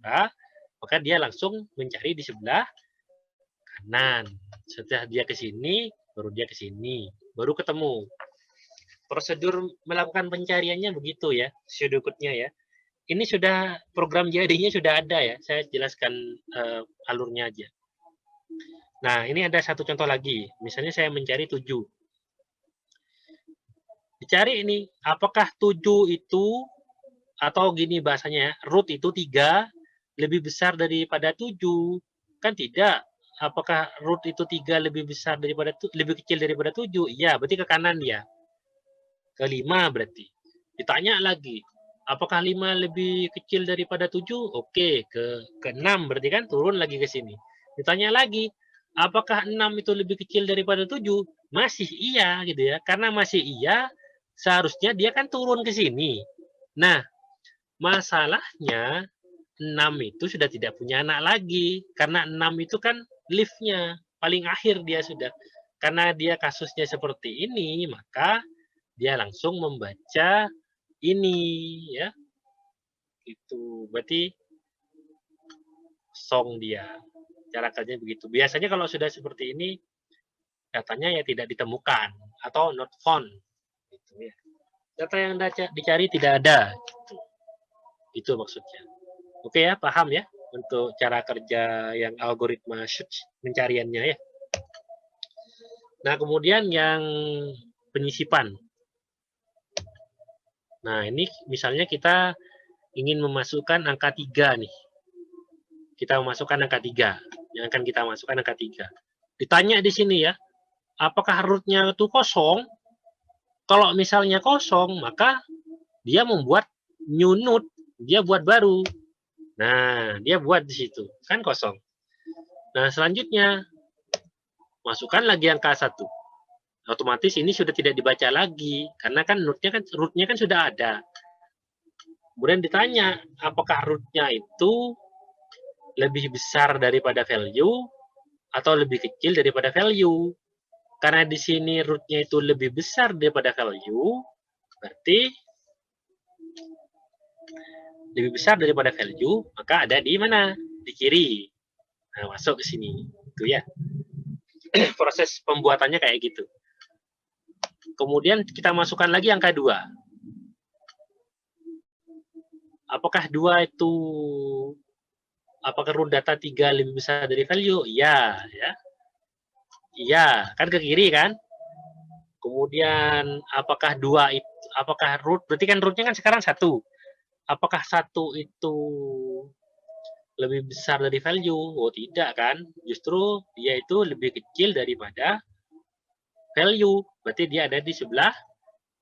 maka dia langsung mencari di sebelah kanan. Setelah dia ke sini, baru dia ke sini, baru ketemu. Prosedur melakukan pencariannya begitu ya, pseudocode-nya ya. Ini sudah program JAD-nya sudah ada ya. Saya jelaskan alurnya aja. Nah, ini ada satu contoh lagi. Misalnya saya mencari 7. Dicari ini, apakah 7 itu, atau gini bahasanya, root itu 3 lebih besar daripada 7? Kan tidak. Apakah root itu 3 lebih besar daripada, lebih kecil daripada 7? Iya, berarti ke kanan ya. Ke 5 berarti. Ditanya lagi, apakah 5 lebih kecil daripada 7? Oke, ke 6 berarti kan turun lagi ke sini. Ditanya lagi, apakah 6 itu lebih kecil daripada 7? Masih iya gitu ya. Karena masih iya, seharusnya dia kan turun ke sini. Nah, masalahnya 6 itu sudah tidak punya anak lagi. Karena 6 itu kan lift-nya, paling akhir dia sudah. Karena dia kasusnya seperti ini, maka dia langsung membaca ini ya. Itu berarti song dia. Cara kerjanya begitu. Biasanya kalau sudah seperti ini datanya ya tidak ditemukan atau not found gitu ya. Data yang dicari tidak ada gitu. Itu maksudnya. Oke ya, paham ya untuk cara kerja yang algoritma search pencariannya ya. Nah, kemudian yang penyisipan. Nah, ini misalnya kita ingin memasukkan angka 3 nih. Kita memasukkan angka 3. Yang akan kita masukkan angka 3. Ditanya di sini ya, apakah root-nya itu kosong? Kalau misalnya kosong, maka dia membuat new node, dia buat baru. Nah, dia buat di situ, kan kosong. Nah, selanjutnya masukkan lagi angka 1. Otomatis ini sudah tidak dibaca lagi karena kan root-nya kan sudah ada. Kemudian ditanya, apakah root-nya itu lebih besar daripada value atau lebih kecil daripada value? Karena di sini root-nya itu lebih besar daripada value, berarti lebih besar daripada value, maka ada di mana? Di kiri. Nah, masuk ke sini. Itu ya. Proses pembuatannya kayak gitu. Kemudian kita masukkan lagi angka 2. Apakah 2 itu, apakah root data 3 lebih besar dari value? Iya, ya. Iya, kan ke kiri kan? Kemudian apakah 2 itu, apakah root, berarti kan rootnya kan sekarang 1. Apakah 1 itu lebih besar dari value? Oh, tidak kan? Justru dia itu lebih kecil daripada value. Berarti dia ada di sebelah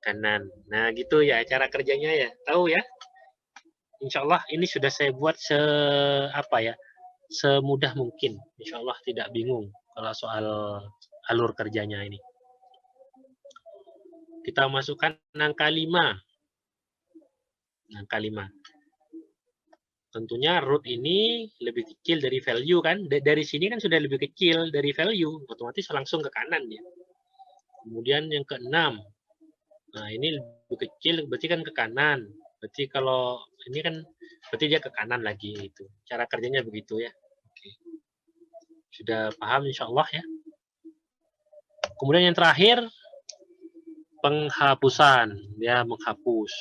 kanan. Nah, gitu ya cara kerjanya ya. Tahu ya? Insya Allah ini sudah saya buat semudah mungkin. Insya Allah tidak bingung kalau soal alur kerjanya ini. Kita masukkan angka 5. Angka 5. Tentunya root ini lebih kecil dari value kan. Dari sini kan sudah lebih kecil dari value. Otomatis langsung ke kanan ya. Kemudian yang ke-6. Nah, ini lebih kecil berarti kan ke kanan. Berarti kalau ini kan berarti dia ke kanan lagi itu. Cara kerjanya begitu ya. Oke. Sudah paham insya Allah ya. Kemudian yang terakhir penghapusan, dia menghapus.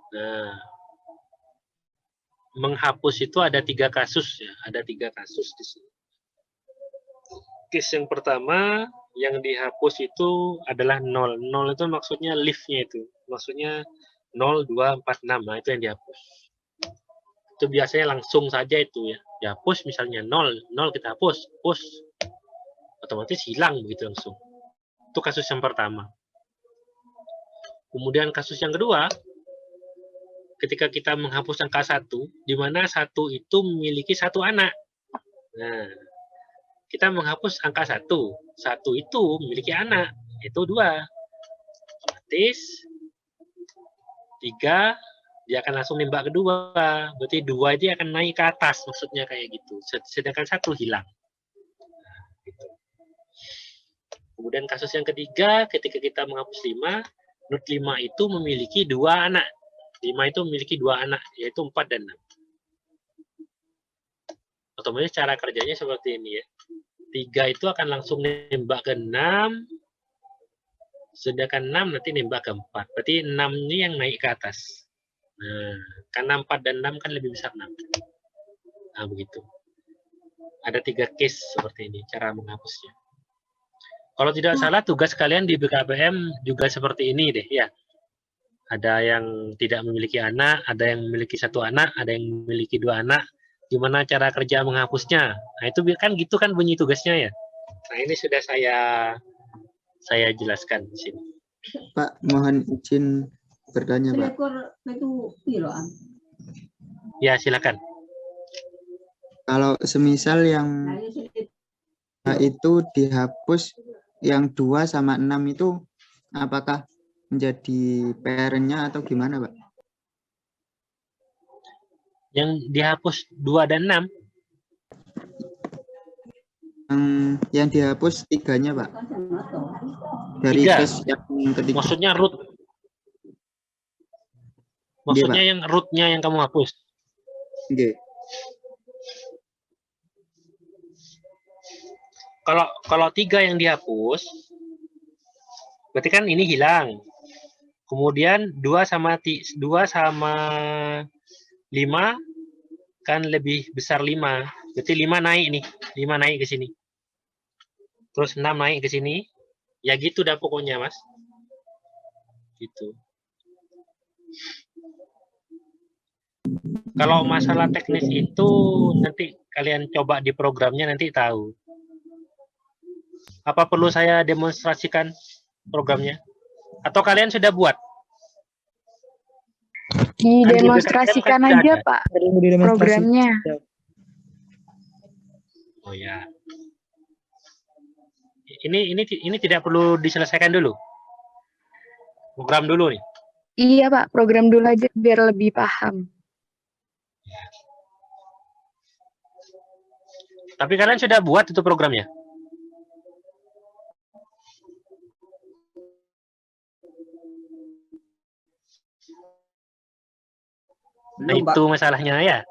Nah, menghapus itu ada 3 kasus ya, ada 3 kasus di sini. Case yang pertama yang dihapus itu adalah 0. 0 itu maksudnya leaf-nya itu. Maksudnya 0, 2, 4, 6. Nah, itu yang dihapus. Itu biasanya langsung saja itu ya. Dihapus misalnya 0, 0 kita hapus, hapus. Otomatis hilang begitu langsung. Itu kasus yang pertama. Kemudian kasus yang kedua, ketika kita menghapus angka 1, di mana 1 itu memiliki 1 anak. Nah, kita menghapus angka 1. 1 itu memiliki anak, itu 2. Otomatis 3, dia akan langsung nembak kedua. Berarti 2 itu akan naik ke atas, maksudnya kayak gitu. Sedangkan 1 hilang. Nah, gitu. Kemudian kasus yang ketiga, ketika kita menghapus 5, root 5 itu memiliki 2 anak. 5 itu memiliki 2 anak, yaitu 4 dan 6. Otomatis cara kerjanya seperti ini ya. 3 itu akan langsung nembak ke 6, sedangkan 6 nanti nembak ke 4. Berarti 6 ini yang naik ke atas. Nah, karena 4 dan 6 kan lebih besar 6. Nah, begitu. Ada 3 case seperti ini, cara menghapusnya. Kalau tidak salah, tugas kalian di BKPM juga seperti ini deh, ya. Ada yang tidak memiliki anak, ada yang memiliki 1 anak, ada yang memiliki 2 anak. Gimana cara kerja menghapusnya? Nah, itu kan gitu kan bunyi tugasnya ya. Nah, ini sudah saya jelaskan di sini. Pak, mohon izin bertanya, Pak. Ya, silakan. Kalau semisal yang itu dihapus, yang 2 sama 6 itu apakah menjadi parent-nya atau gimana, Pak? Yang dihapus 2 dan 6, Yang dihapus 3-nya, Pak. Dari 3. case yang ketiga. Maksudnya root. Maksudnya yang root-nya yang kamu hapus. Oke. Kalau 3 yang dihapus, berarti kan ini hilang. Kemudian 2 sama 5 kan lebih besar 5. Berarti 5 naik nih. 5 naik ke sini. Terus 6 naik ke sini. Ya gitu dah pokoknya, Mas. Gitu. Kalau masalah teknis itu nanti kalian coba di programnya nanti tahu. Apa perlu saya demonstrasikan programnya? Atau kalian sudah buat? Didemonstrasikan Kan aja, ada. Pak, programnya. Oh ya. Ini tidak perlu diselesaikan dulu. Program dulu nih. Iya, Pak, program dulu aja biar lebih paham. Tapi kalian sudah buat itu programnya? Nah, itu masalahnya ya.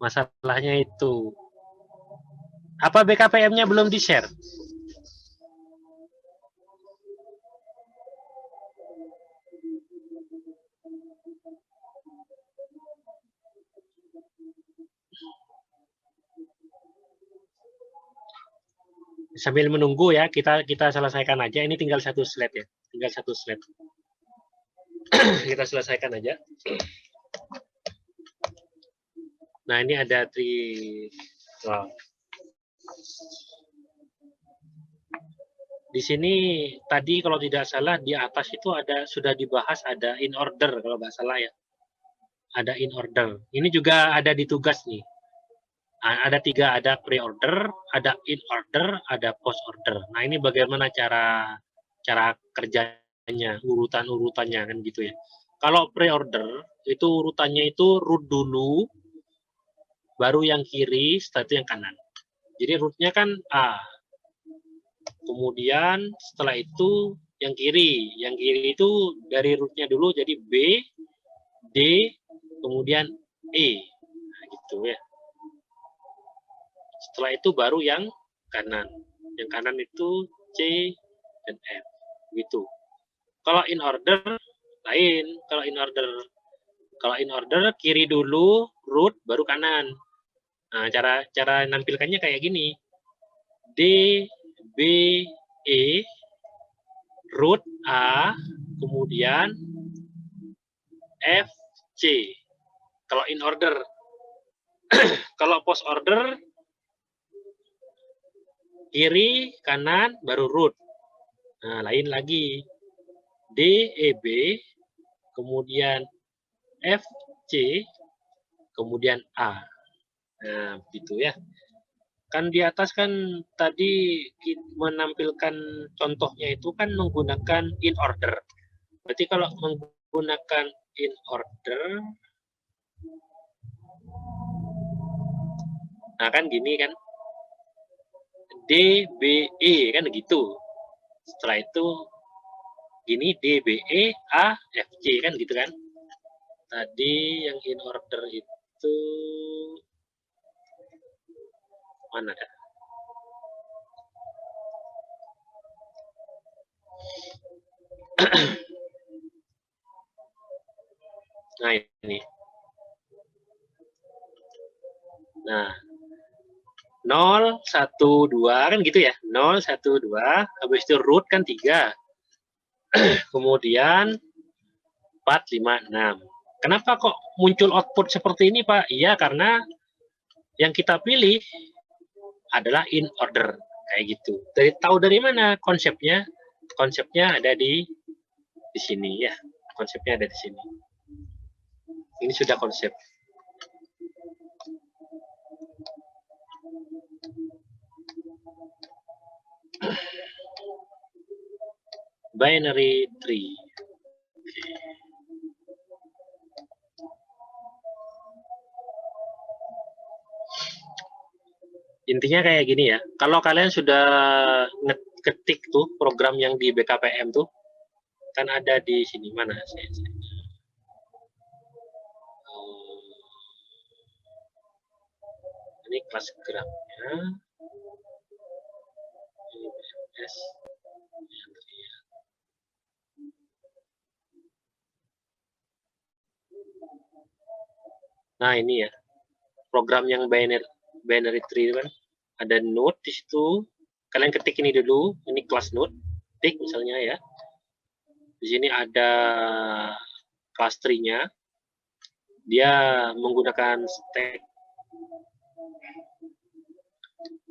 Masalahnya itu. Apa BKPM-nya belum di-share? Sambil menunggu ya, kita selesaikan aja. Ini tinggal 1 slide ya. Tinggal 1 slide. Kita selesaikan aja. Nah, ini ada 3. Wow. Di sini tadi kalau tidak salah di atas itu sudah dibahas ada in order kalau nggak salah ya. Ada in order. Ini juga ada di tugas nih. Ada 3, ada pre-order, ada in order, ada post order. Nah, ini bagaimana cara kerjanya, urutan-urutannya kan gitu ya. Kalau pre-order itu urutannya itu root dulu, baru yang kiri, setelah itu yang kanan. Jadi rootnya kan A. Kemudian setelah itu yang kiri itu dari rootnya dulu jadi B, D, kemudian E. Nah, gitu ya. Setelah itu baru yang kanan. Yang kanan itu C dan F. Gitu. Kalau in order lain. Kalau in order kiri dulu, root baru kanan. Nah, cara nampilkannya kayak gini. D, B, E, root A, kemudian F, C. Kalau in order. Kalau post order kiri, kanan, baru root. Nah, lain lagi. D, E, B, kemudian F, C, kemudian A. Nah, begitu ya. Kan di atas kan tadi menampilkan contohnya itu kan menggunakan in order. Berarti kalau menggunakan in order, nah kan gini kan. D, B, E, kan gitu. Setelah itu gini D, B, E, A, F, C, kan gitu kan. Tadi yang in order itu Mana ada? Nah, ini. Nah, 0, 1, 2 kan gitu ya. 0, 1, 2, habis itu root kan 3. Kemudian 4, 5, 6. Kenapa kok muncul output seperti ini, Pak? Iya, karena yang kita pilih adalah in order kayak gitu. Tahu dari mana konsepnya? Konsepnya ada di sini ya. Konsepnya ada di sini. Ini sudah konsep. Binary tree. Intinya kayak gini ya. Kalau kalian sudah ketik tuh program yang di BKPM tuh, kan ada di sini mana? Ini kelas geraknya. Ini BMS. Nah ini ya, program yang binary tree kan, ada node di situ. Kalian ketik ini dulu, ini kelas node, ketik misalnya ya. Di sini ada kelas tree-nya, dia menggunakan stack.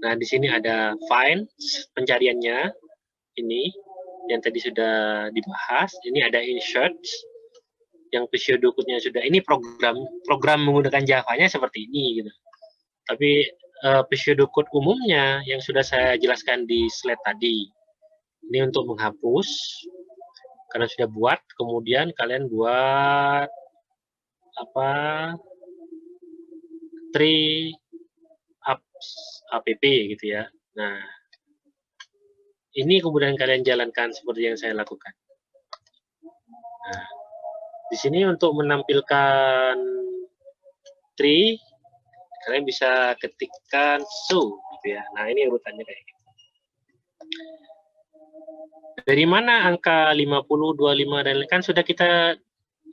Nah di sini ada find pencariannya, ini yang tadi sudah dibahas. Ini ada insert, yang pseudocode-nya sudah, ini program menggunakan Java-nya seperti ini gitu. Tapi pseudocode umumnya yang sudah saya jelaskan di slide tadi, ini untuk menghapus. Karena sudah buat, kemudian kalian buat apa? Tree app gitu ya. Nah, ini kemudian kalian jalankan seperti yang saya lakukan. Nah, di sini untuk menampilkan tree, kalian bisa ketikkan show gitu ya. Nah, ini urutannya kayak gitu. Dari mana angka 50, 25 dan kan sudah kita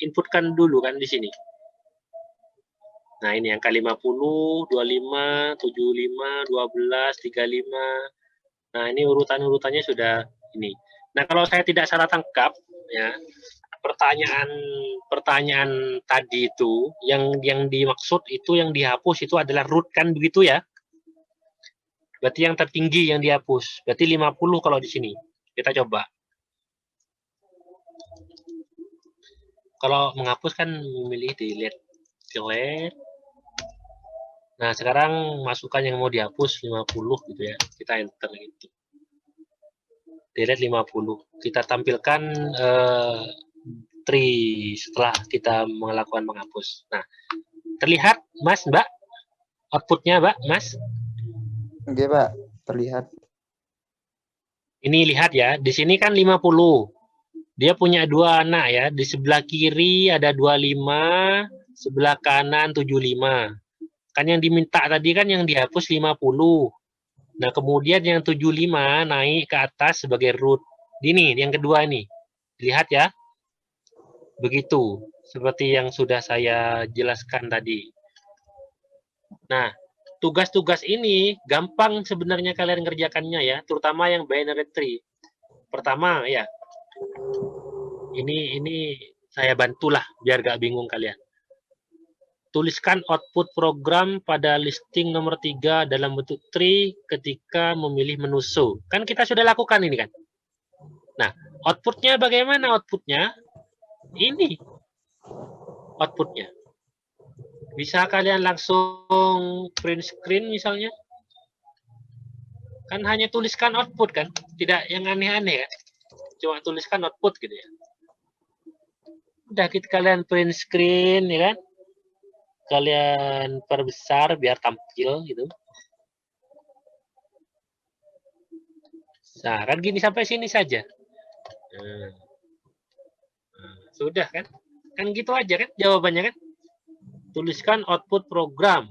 inputkan dulu kan di sini. Nah, ini angka 50, 25, 75, 12, 35. Nah, ini urutan-urutannya sudah ini. Nah, kalau saya tidak salah tangkap ya, pertanyaan tadi itu yang dimaksud itu yang dihapus itu adalah root kan begitu ya? Berarti yang tertinggi yang dihapus. Berarti 50 kalau di sini. Kita coba. Kalau menghapus kan memilih delete. Nah, sekarang masukkan yang mau dihapus 50 gitu ya. Kita enter gitu. Delete 50. Kita tampilkan tree setelah kita melakukan menghapus. Nah, terlihat Mas, Mbak? Outputnya, Mbak, Mas? Oke, Pak. Terlihat. Ini lihat ya, di sini kan 50. Dia punya 2 anak ya. Di sebelah kiri ada 25, sebelah kanan 75. Kan yang diminta tadi kan yang dihapus 50. Nah, kemudian yang 75 naik ke atas sebagai root. Ini yang kedua nih. Lihat ya. Begitu, seperti yang sudah saya jelaskan tadi. Nah, tugas-tugas ini gampang sebenarnya kalian kerjakannya ya, terutama yang binary tree. Pertama ya, ini saya bantulah biar gak bingung kalian. Tuliskan output program pada listing nomor 3 dalam bentuk tree ketika memilih menu show. Kan kita sudah lakukan ini kan. Nah, outputnya bagaimana outputnya? Ini outputnya. Bisa kalian langsung print screen misalnya. Kan hanya tuliskan output kan. Tidak yang aneh-aneh kan. Cuma tuliskan output gitu ya. Udah kalian print screen ya kan. Kalian perbesar biar tampil gitu. Nah, kan gini sampai sini saja. Nah, sudah kan? Kan gitu aja kan jawabannya kan? Tuliskan output program.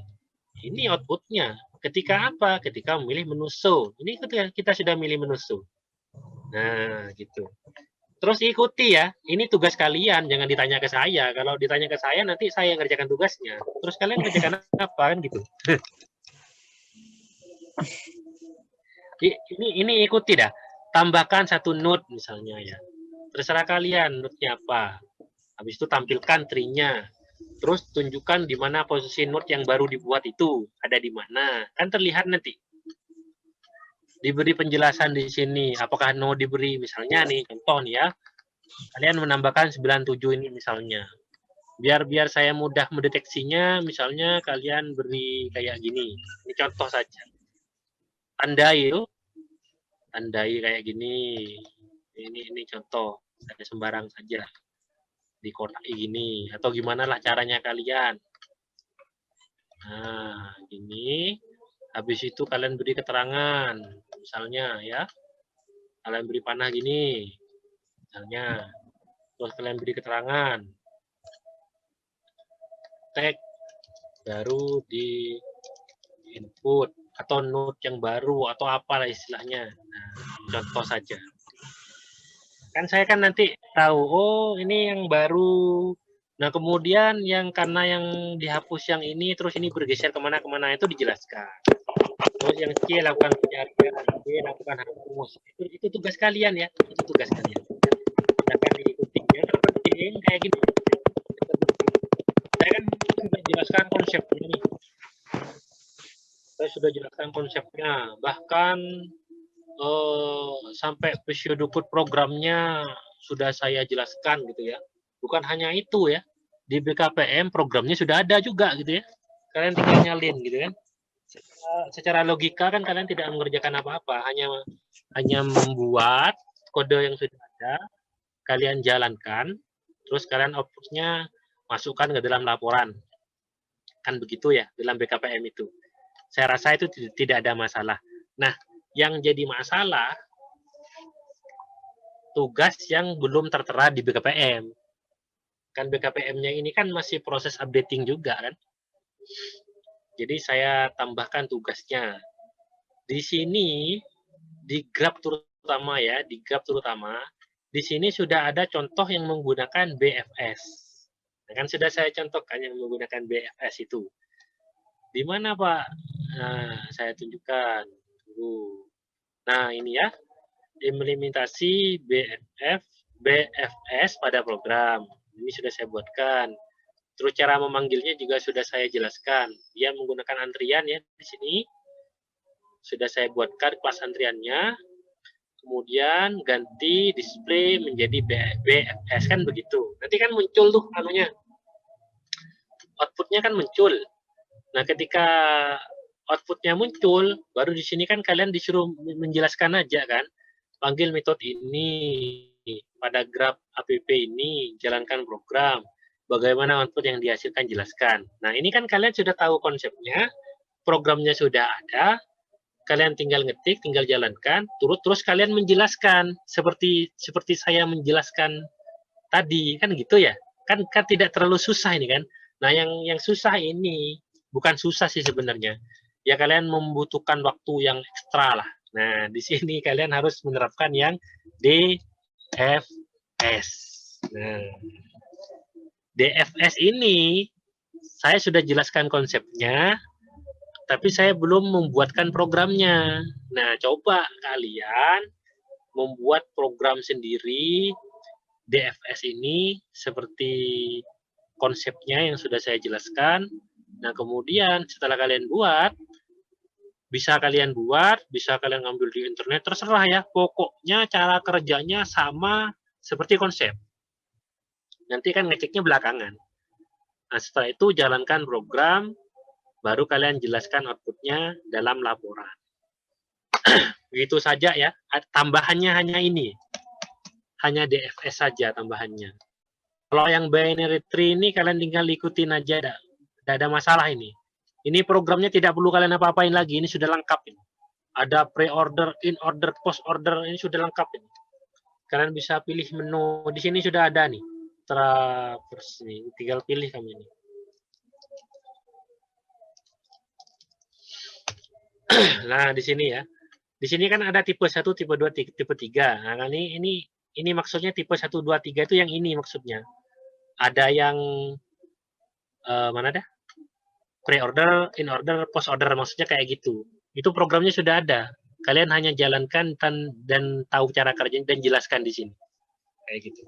Ini outputnya. Ketika apa? Ketika memilih menu show. Ini ketika kita sudah milih menu show. Nah, gitu. Terus ikuti ya. Ini tugas kalian, jangan ditanya ke saya. Kalau ditanya ke saya, nanti saya yang ngerjakan tugasnya. Terus kalian ngerjakan apa kan gitu. Ini ikuti dah. Tambahkan satu note misalnya ya. Terserah kalian note-nya apa. Habis itu tampilkan tree-nya. Terus tunjukkan di mana posisi note yang baru dibuat itu. Ada di mana. Kan terlihat nanti. Diberi penjelasan di sini. Apakah no diberi. Misalnya nih, contoh nih ya. Kalian menambahkan 97 ini misalnya. Biar saya mudah mendeteksinya, misalnya kalian beri kayak gini. Ini contoh saja. Tandai itu. Tandai kayak gini. Ini contoh. Saya sembarang saja. Di kotak gini atau gimana lah caranya kalian. Nah, gini. Habis itu kalian beri keterangan. Misalnya ya. Kalian beri panah gini. Misalnya. Terus kalian beri keterangan. Tag baru di input atau note yang baru atau apalah istilahnya. Nah, contoh saja. Kan saya kan nanti tahu, oh ini yang baru. Nah kemudian yang karena yang dihapus yang ini, terus ini bergeser kemana-kemana itu dijelaskan. Terus yang C lakukan pencarian, D lakukan hapus. Itu tugas kalian ya, itu tugas kalian. Silakan diikuti. Yang terpenting kayak gini. Saya kan sudah jelaskan konsepnya nih. Saya sudah jelaskan konsepnya. Bahkan sampai pseudocode programnya sudah saya jelaskan gitu ya. Bukan hanya itu ya. Di BKPM programnya sudah ada juga gitu ya. Kalian tinggal nyalin gitu kan. Secara logika kan kalian tidak mengerjakan apa-apa, hanya membuat kode yang sudah ada, kalian jalankan, terus kalian outputnya masukkan ke dalam laporan. Kan begitu ya dalam BKPM itu. Saya rasa itu tidak ada masalah. Nah, yang jadi masalah tugas yang belum tertera di BKPM. Kan BKPM-nya ini kan masih proses updating juga kan. Jadi saya tambahkan tugasnya. Di sini di grab terutama ya, di grab terutama di sini sudah ada contoh yang menggunakan BFS. Nah, kan sudah saya contohkan yang menggunakan BFS itu. Di mana Pak? Nah, saya tunjukkan. Nah, ini ya, implementasi BFS pada program. Ini sudah saya buatkan. Terus cara memanggilnya juga sudah saya jelaskan. Dia menggunakan antrian ya di sini. Sudah saya buatkan kelas antriannya. Kemudian ganti display menjadi BFS kan begitu. Nanti kan muncul tuh anunya. Outputnya kan muncul. Nah, ketika outputnya muncul, baru di sini kan kalian disuruh menjelaskan aja kan. Panggil metode ini pada grab app ini, jalankan program. Bagaimana output yang dihasilkan, jelaskan. Nah, ini kan kalian sudah tahu konsepnya, programnya sudah ada, kalian tinggal ngetik, tinggal jalankan, terus kalian menjelaskan seperti saya menjelaskan tadi, kan gitu ya. Kan tidak terlalu susah ini kan. Nah, yang susah ini bukan susah sih sebenarnya. Ya kalian membutuhkan waktu yang ekstra lah. Nah, di sini kalian harus menerapkan yang DFS. Nah, DFS ini saya sudah jelaskan konsepnya, tapi saya belum membuatkan programnya. Nah, coba kalian membuat program sendiri DFS ini seperti konsepnya yang sudah saya jelaskan. Nah, kemudian setelah kalian buat, bisa kalian ngambil di internet, terserah ya. Pokoknya cara kerjanya sama seperti konsep. Nanti kan ngeceknya belakangan. Nah, setelah itu jalankan program, baru kalian jelaskan outputnya dalam laporan. Begitu saja ya. Tambahannya hanya ini. Hanya DFS saja tambahannya. Kalau yang binary tree ini kalian tinggal ikutin aja. Tidak ada masalah ini. Ini programnya tidak perlu kalian apa-apain lagi. Ini sudah lengkap ini. Ada pre-order, in-order, post-order. Ini sudah lengkap ini. Kalian bisa pilih menu. Di sini sudah ada nih. Terus nih. Tinggal pilih kamu ini. Nah, di sini ya. Di sini kan ada tipe 1, tipe 2, tipe 3. Nah, ini maksudnya tipe 1, 2, 3 itu yang ini maksudnya. Ada yang mana dah? Pre-order, in order, post order maksudnya kayak gitu. Itu programnya sudah ada. Kalian hanya jalankan dan tahu cara kerjanya dan jelaskan di sini. Kayak gitu.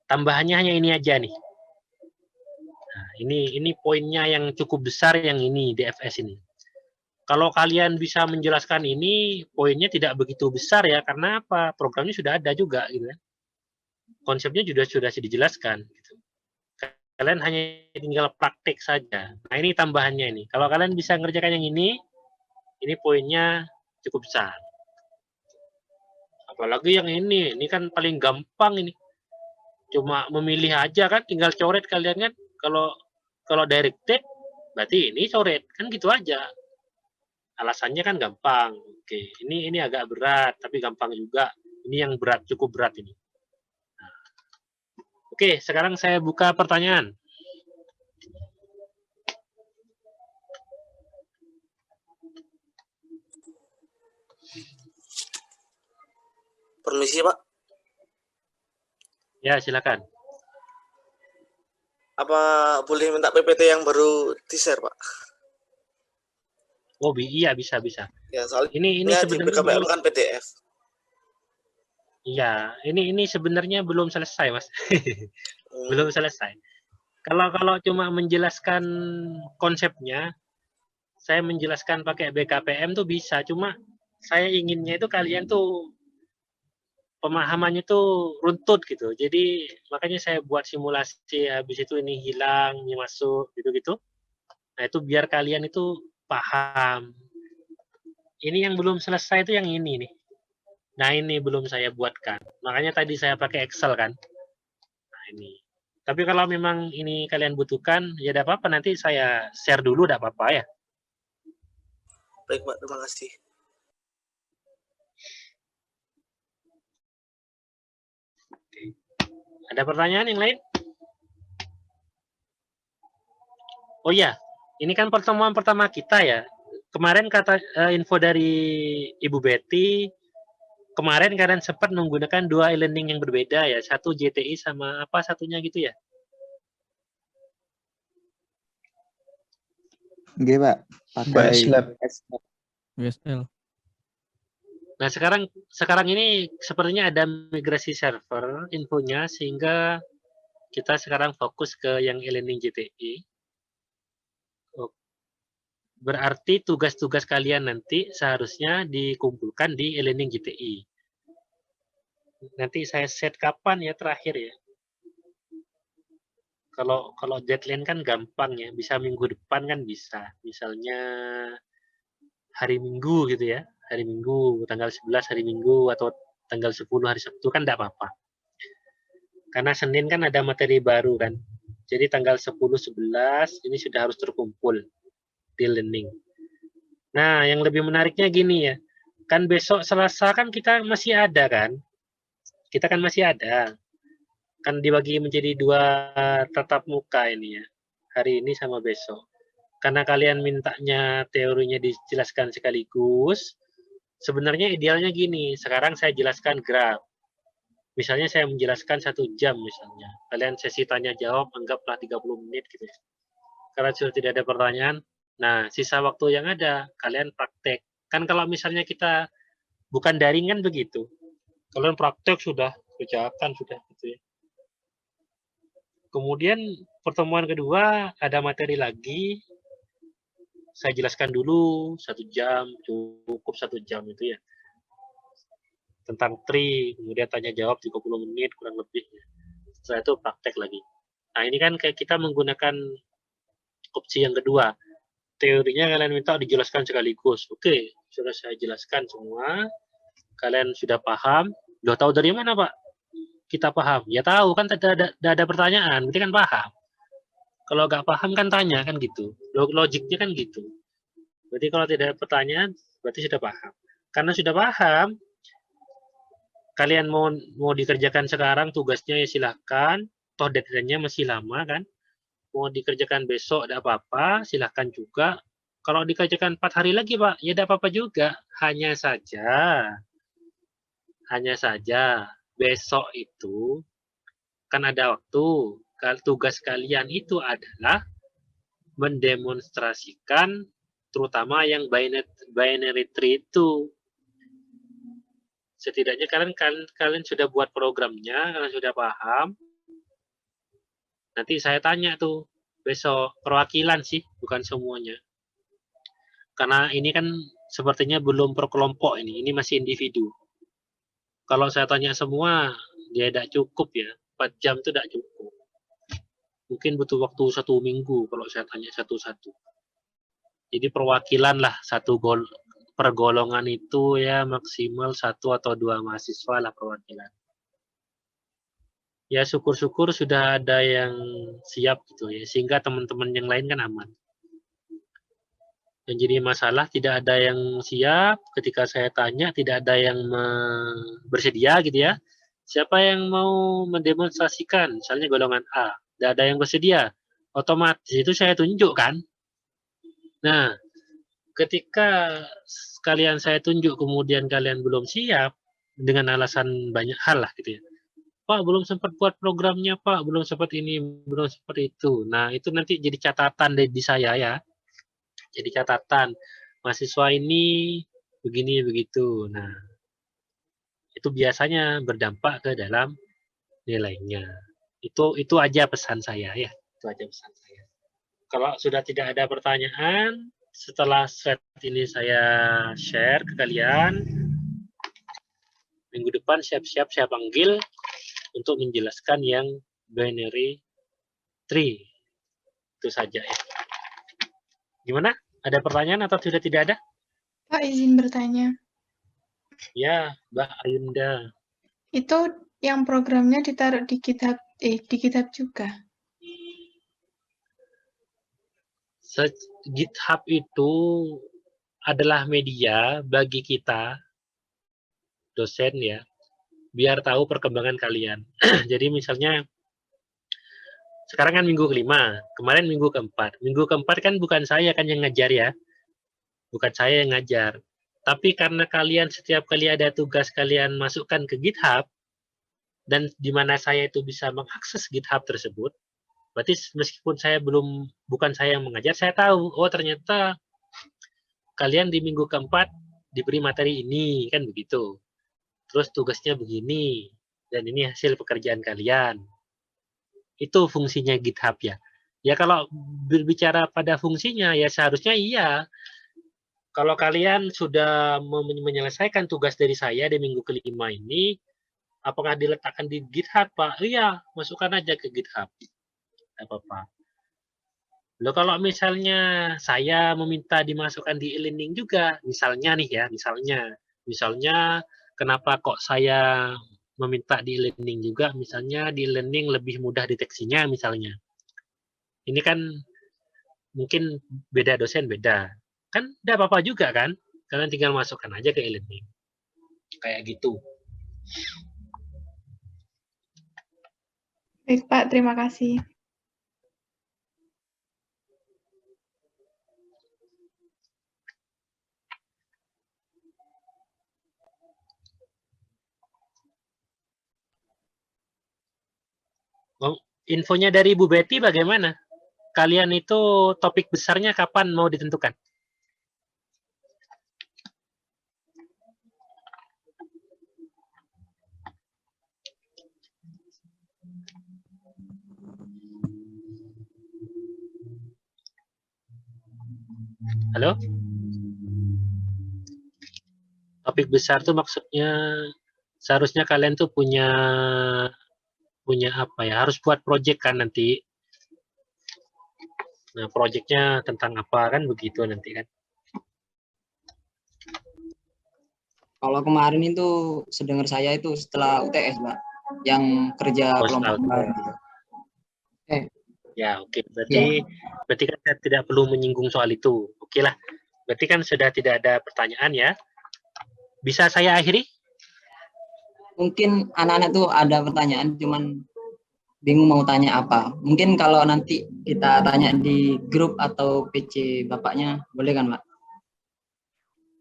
Tambahannya hanya ini aja nih. Nah, ini poinnya yang cukup besar yang ini DFS ini. Kalau kalian bisa menjelaskan ini, poinnya tidak begitu besar ya, karena apa? Programnya sudah ada juga, gitu kan. Konsepnya sudah dijelaskan. Gitu. Kalian hanya tinggal praktek saja. Nah, ini tambahannya ini. Kalau kalian bisa ngerjakan yang ini poinnya cukup besar. Apalagi yang ini kan paling gampang ini. Cuma memilih aja kan, tinggal coret kalian kan. Kalau directed, berarti ini coret, kan gitu aja. Alasannya kan gampang. Oke, ini agak berat, tapi gampang juga. Ini yang berat, cukup berat ini. Nah. Oke, sekarang saya buka pertanyaan. Permisi Pak, Ya, silakan. apa boleh minta PPT yang baru di-share Pak? Oh, iya bisa. Ya soalnya Ini di sebenarnya BKPM kan PDF. Iya, ini sebenarnya belum selesai, Mas. Belum selesai. Kalau cuma menjelaskan konsepnya, saya menjelaskan pakai BKPM tuh bisa, cuma saya inginnya itu kalian tuh pemahamannya tuh runtut gitu. Jadi makanya saya buat simulasi, habis itu ini hilang, ini masuk, gitu-gitu. Nah, itu biar kalian itu paham. Ini yang belum selesai itu yang ini nih. Nah, ini belum saya buatkan. Makanya tadi saya pakai Excel kan. Nah, ini. Tapi kalau memang ini kalian butuhkan, ya tidak apa-apa. Nanti saya share dulu, tidak apa-apa ya. Baik Pak, terima kasih. Ada pertanyaan yang lain? Oh iya, ini kan pertemuan pertama kita ya. Kemarin kata info dari Ibu Betty, kemarin kalian sempat menggunakan 2 e-learning yang berbeda ya. Satu JTI sama apa satunya gitu ya? Oke, Pak. Pakai WSL. Nah, sekarang ini sepertinya ada migrasi server infonya, sehingga kita sekarang fokus ke yang e-learning JTI. Berarti tugas-tugas kalian nanti seharusnya dikumpulkan di e-learning JTI. Nanti saya set kapan ya terakhir ya. Kalau deadline kan gampang ya, bisa minggu depan kan bisa. Misalnya hari Minggu gitu ya. Hari Minggu, tanggal 11 hari Minggu, atau tanggal 10 hari Sabtu kan tidak apa-apa. Karena Senin kan ada materi baru kan. Jadi tanggal 10, 11 ini sudah harus terkumpul di learning. Nah, yang lebih menariknya gini ya. Kan besok Selasa kan kita masih ada kan. Kita kan masih ada. Kan dibagi menjadi 2 tatap muka ini ya. Hari ini sama besok. Karena kalian mintanya teorinya dijelaskan sekaligus, sebenarnya idealnya gini, sekarang saya jelaskan graf. Misalnya saya menjelaskan 1 jam misalnya. Kalian sesi tanya jawab, anggaplah 30 menit gitu. Karena sudah tidak ada pertanyaan, nah sisa waktu yang ada, kalian praktek. Kan kalau misalnya kita bukan daring kan begitu. Kalian praktek sudah, kerjakan sudah gitu ya. Kemudian pertemuan kedua ada materi lagi. Saya jelaskan dulu 1 jam, cukup 1 jam itu ya. Tentang tree, kemudian tanya jawab 30 menit kurang lebih. Setelah itu praktek lagi. Nah, ini kan kayak kita menggunakan opsi yang kedua. Teorinya kalian minta dijelaskan sekaligus. Oke, sudah saya jelaskan semua. Kalian sudah paham. Udah tahu dari mana, Pak? Kita paham. Ya tahu, kan tidak ada pertanyaan. Berarti kan paham. Kalau nggak paham kan tanya, kan gitu. Logiknya kan gitu. Berarti kalau tidak ada pertanyaan, berarti sudah paham. Karena sudah paham, kalian mau dikerjakan sekarang tugasnya ya silahkan. Toh deadline-nya masih lama kan. Mau dikerjakan besok, tidak apa-apa, silahkan juga. Kalau dikerjakan 4 hari lagi, Pak, ya tidak apa-apa juga. Hanya saja besok itu kan ada waktu. Tugas kalian itu adalah mendemonstrasikan terutama yang binary tree itu. Setidaknya kalian sudah buat programnya, kalian sudah paham. Nanti saya tanya tuh besok, perwakilan sih, bukan semuanya. Karena ini kan sepertinya belum per kelompok ini masih individu. Kalau saya tanya semua, dia tidak cukup ya, 4 jam itu tidak cukup. Mungkin butuh waktu 1 minggu kalau saya tanya satu-satu. Jadi perwakilan lah per golongan itu ya maksimal 1 atau 2 mahasiswa lah perwakilan. Ya syukur-syukur sudah ada yang siap gitu ya, sehingga teman-teman yang lain kan aman. Yang jadi masalah tidak ada yang siap, ketika saya tanya tidak ada yang bersedia gitu ya. Siapa yang mau mendemonstrasikan, misalnya golongan A, tidak ada yang bersedia, otomatis itu saya tunjuk kan. Nah, ketika kalian saya tunjuk kemudian kalian belum siap, dengan alasan banyak hal lah gitu ya. Pak, belum sempat buat programnya, Pak, belum sempat ini, belum sempat itu. Nah, itu nanti jadi catatan di saya ya. Jadi catatan, mahasiswa ini begini begitu. Nah, itu biasanya berdampak ke dalam nilainya. Itu aja pesan saya ya. Itu aja pesan saya. Kalau sudah tidak ada pertanyaan, setelah slide ini saya share ke kalian, minggu depan siap-siap saya panggil untuk menjelaskan yang binary tree. Itu saja ya. Gimana? Ada pertanyaan atau sudah tidak ada? Pak, izin bertanya. Ya, Mbak Ayunda. Itu yang programnya ditaruh di GitHub juga. GitHub itu adalah media bagi kita, dosen ya, biar tahu perkembangan kalian. Jadi misalnya, sekarang kan minggu kelima, kemarin minggu keempat. Minggu keempat kan bukan saya kan yang ngajar ya. Bukan saya yang ngajar. Tapi karena kalian setiap kali ada tugas kalian masukkan ke GitHub, dan di mana saya itu bisa mengakses GitHub tersebut, berarti meskipun saya bukan saya yang mengajar, saya tahu, oh ternyata kalian di minggu keempat diberi materi ini, kan begitu. Terus tugasnya begini, dan ini hasil pekerjaan kalian. Itu fungsinya GitHub ya. Ya kalau berbicara pada fungsinya, ya seharusnya iya. Kalau kalian sudah menyelesaikan tugas dari saya di minggu kelima ini, apakah diletakkan di GitHub, Pak? Iya, masukkan aja ke GitHub. Tidak apa-apa. Loh, kalau misalnya saya meminta dimasukkan di e-learning juga, misalnya nih ya, misalnya kenapa kok saya meminta di e-learning juga, misalnya di e-learning lebih mudah deteksinya misalnya. Ini kan mungkin beda dosen beda. Kan tidak apa-apa juga kan, kalian tinggal masukkan aja ke e-learning. Kayak gitu. Baik, Pak. Terima kasih. Infonya dari Bu Betty bagaimana? Kalian itu topik besarnya kapan mau ditentukan? Halo? Topik besar tuh maksudnya seharusnya kalian tuh punya apa ya, harus buat project kan nanti. Nah, projectnya tentang apa kan begitu nanti kan. Kalau kemarin itu sedengar saya itu setelah UTS, Pak, yang kerja kelompok. Ya, oke. Berarti kan saya tidak perlu menyinggung soal itu. Oke lah. Berarti kan sudah tidak ada pertanyaan ya. Bisa saya akhiri? Mungkin anak-anak tuh ada pertanyaan, cuman bingung mau tanya apa. Mungkin kalau nanti kita tanya di grup atau PC Bapaknya, boleh kan, Pak?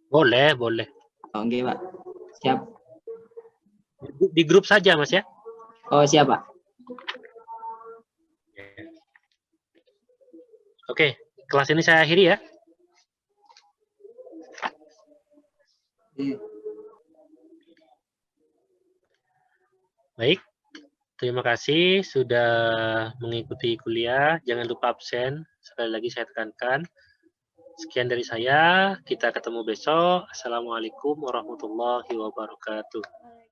Boleh, boleh. Oke, Pak. Siap. Di grup saja, Mas ya. Oh, siap, Pak. Oke, kelas ini saya akhiri ya. Baik, terima kasih sudah mengikuti kuliah. Jangan lupa absen. Sekali lagi saya tekankan. Sekian dari saya. Kita ketemu besok. Assalamualaikum warahmatullahi wabarakatuh.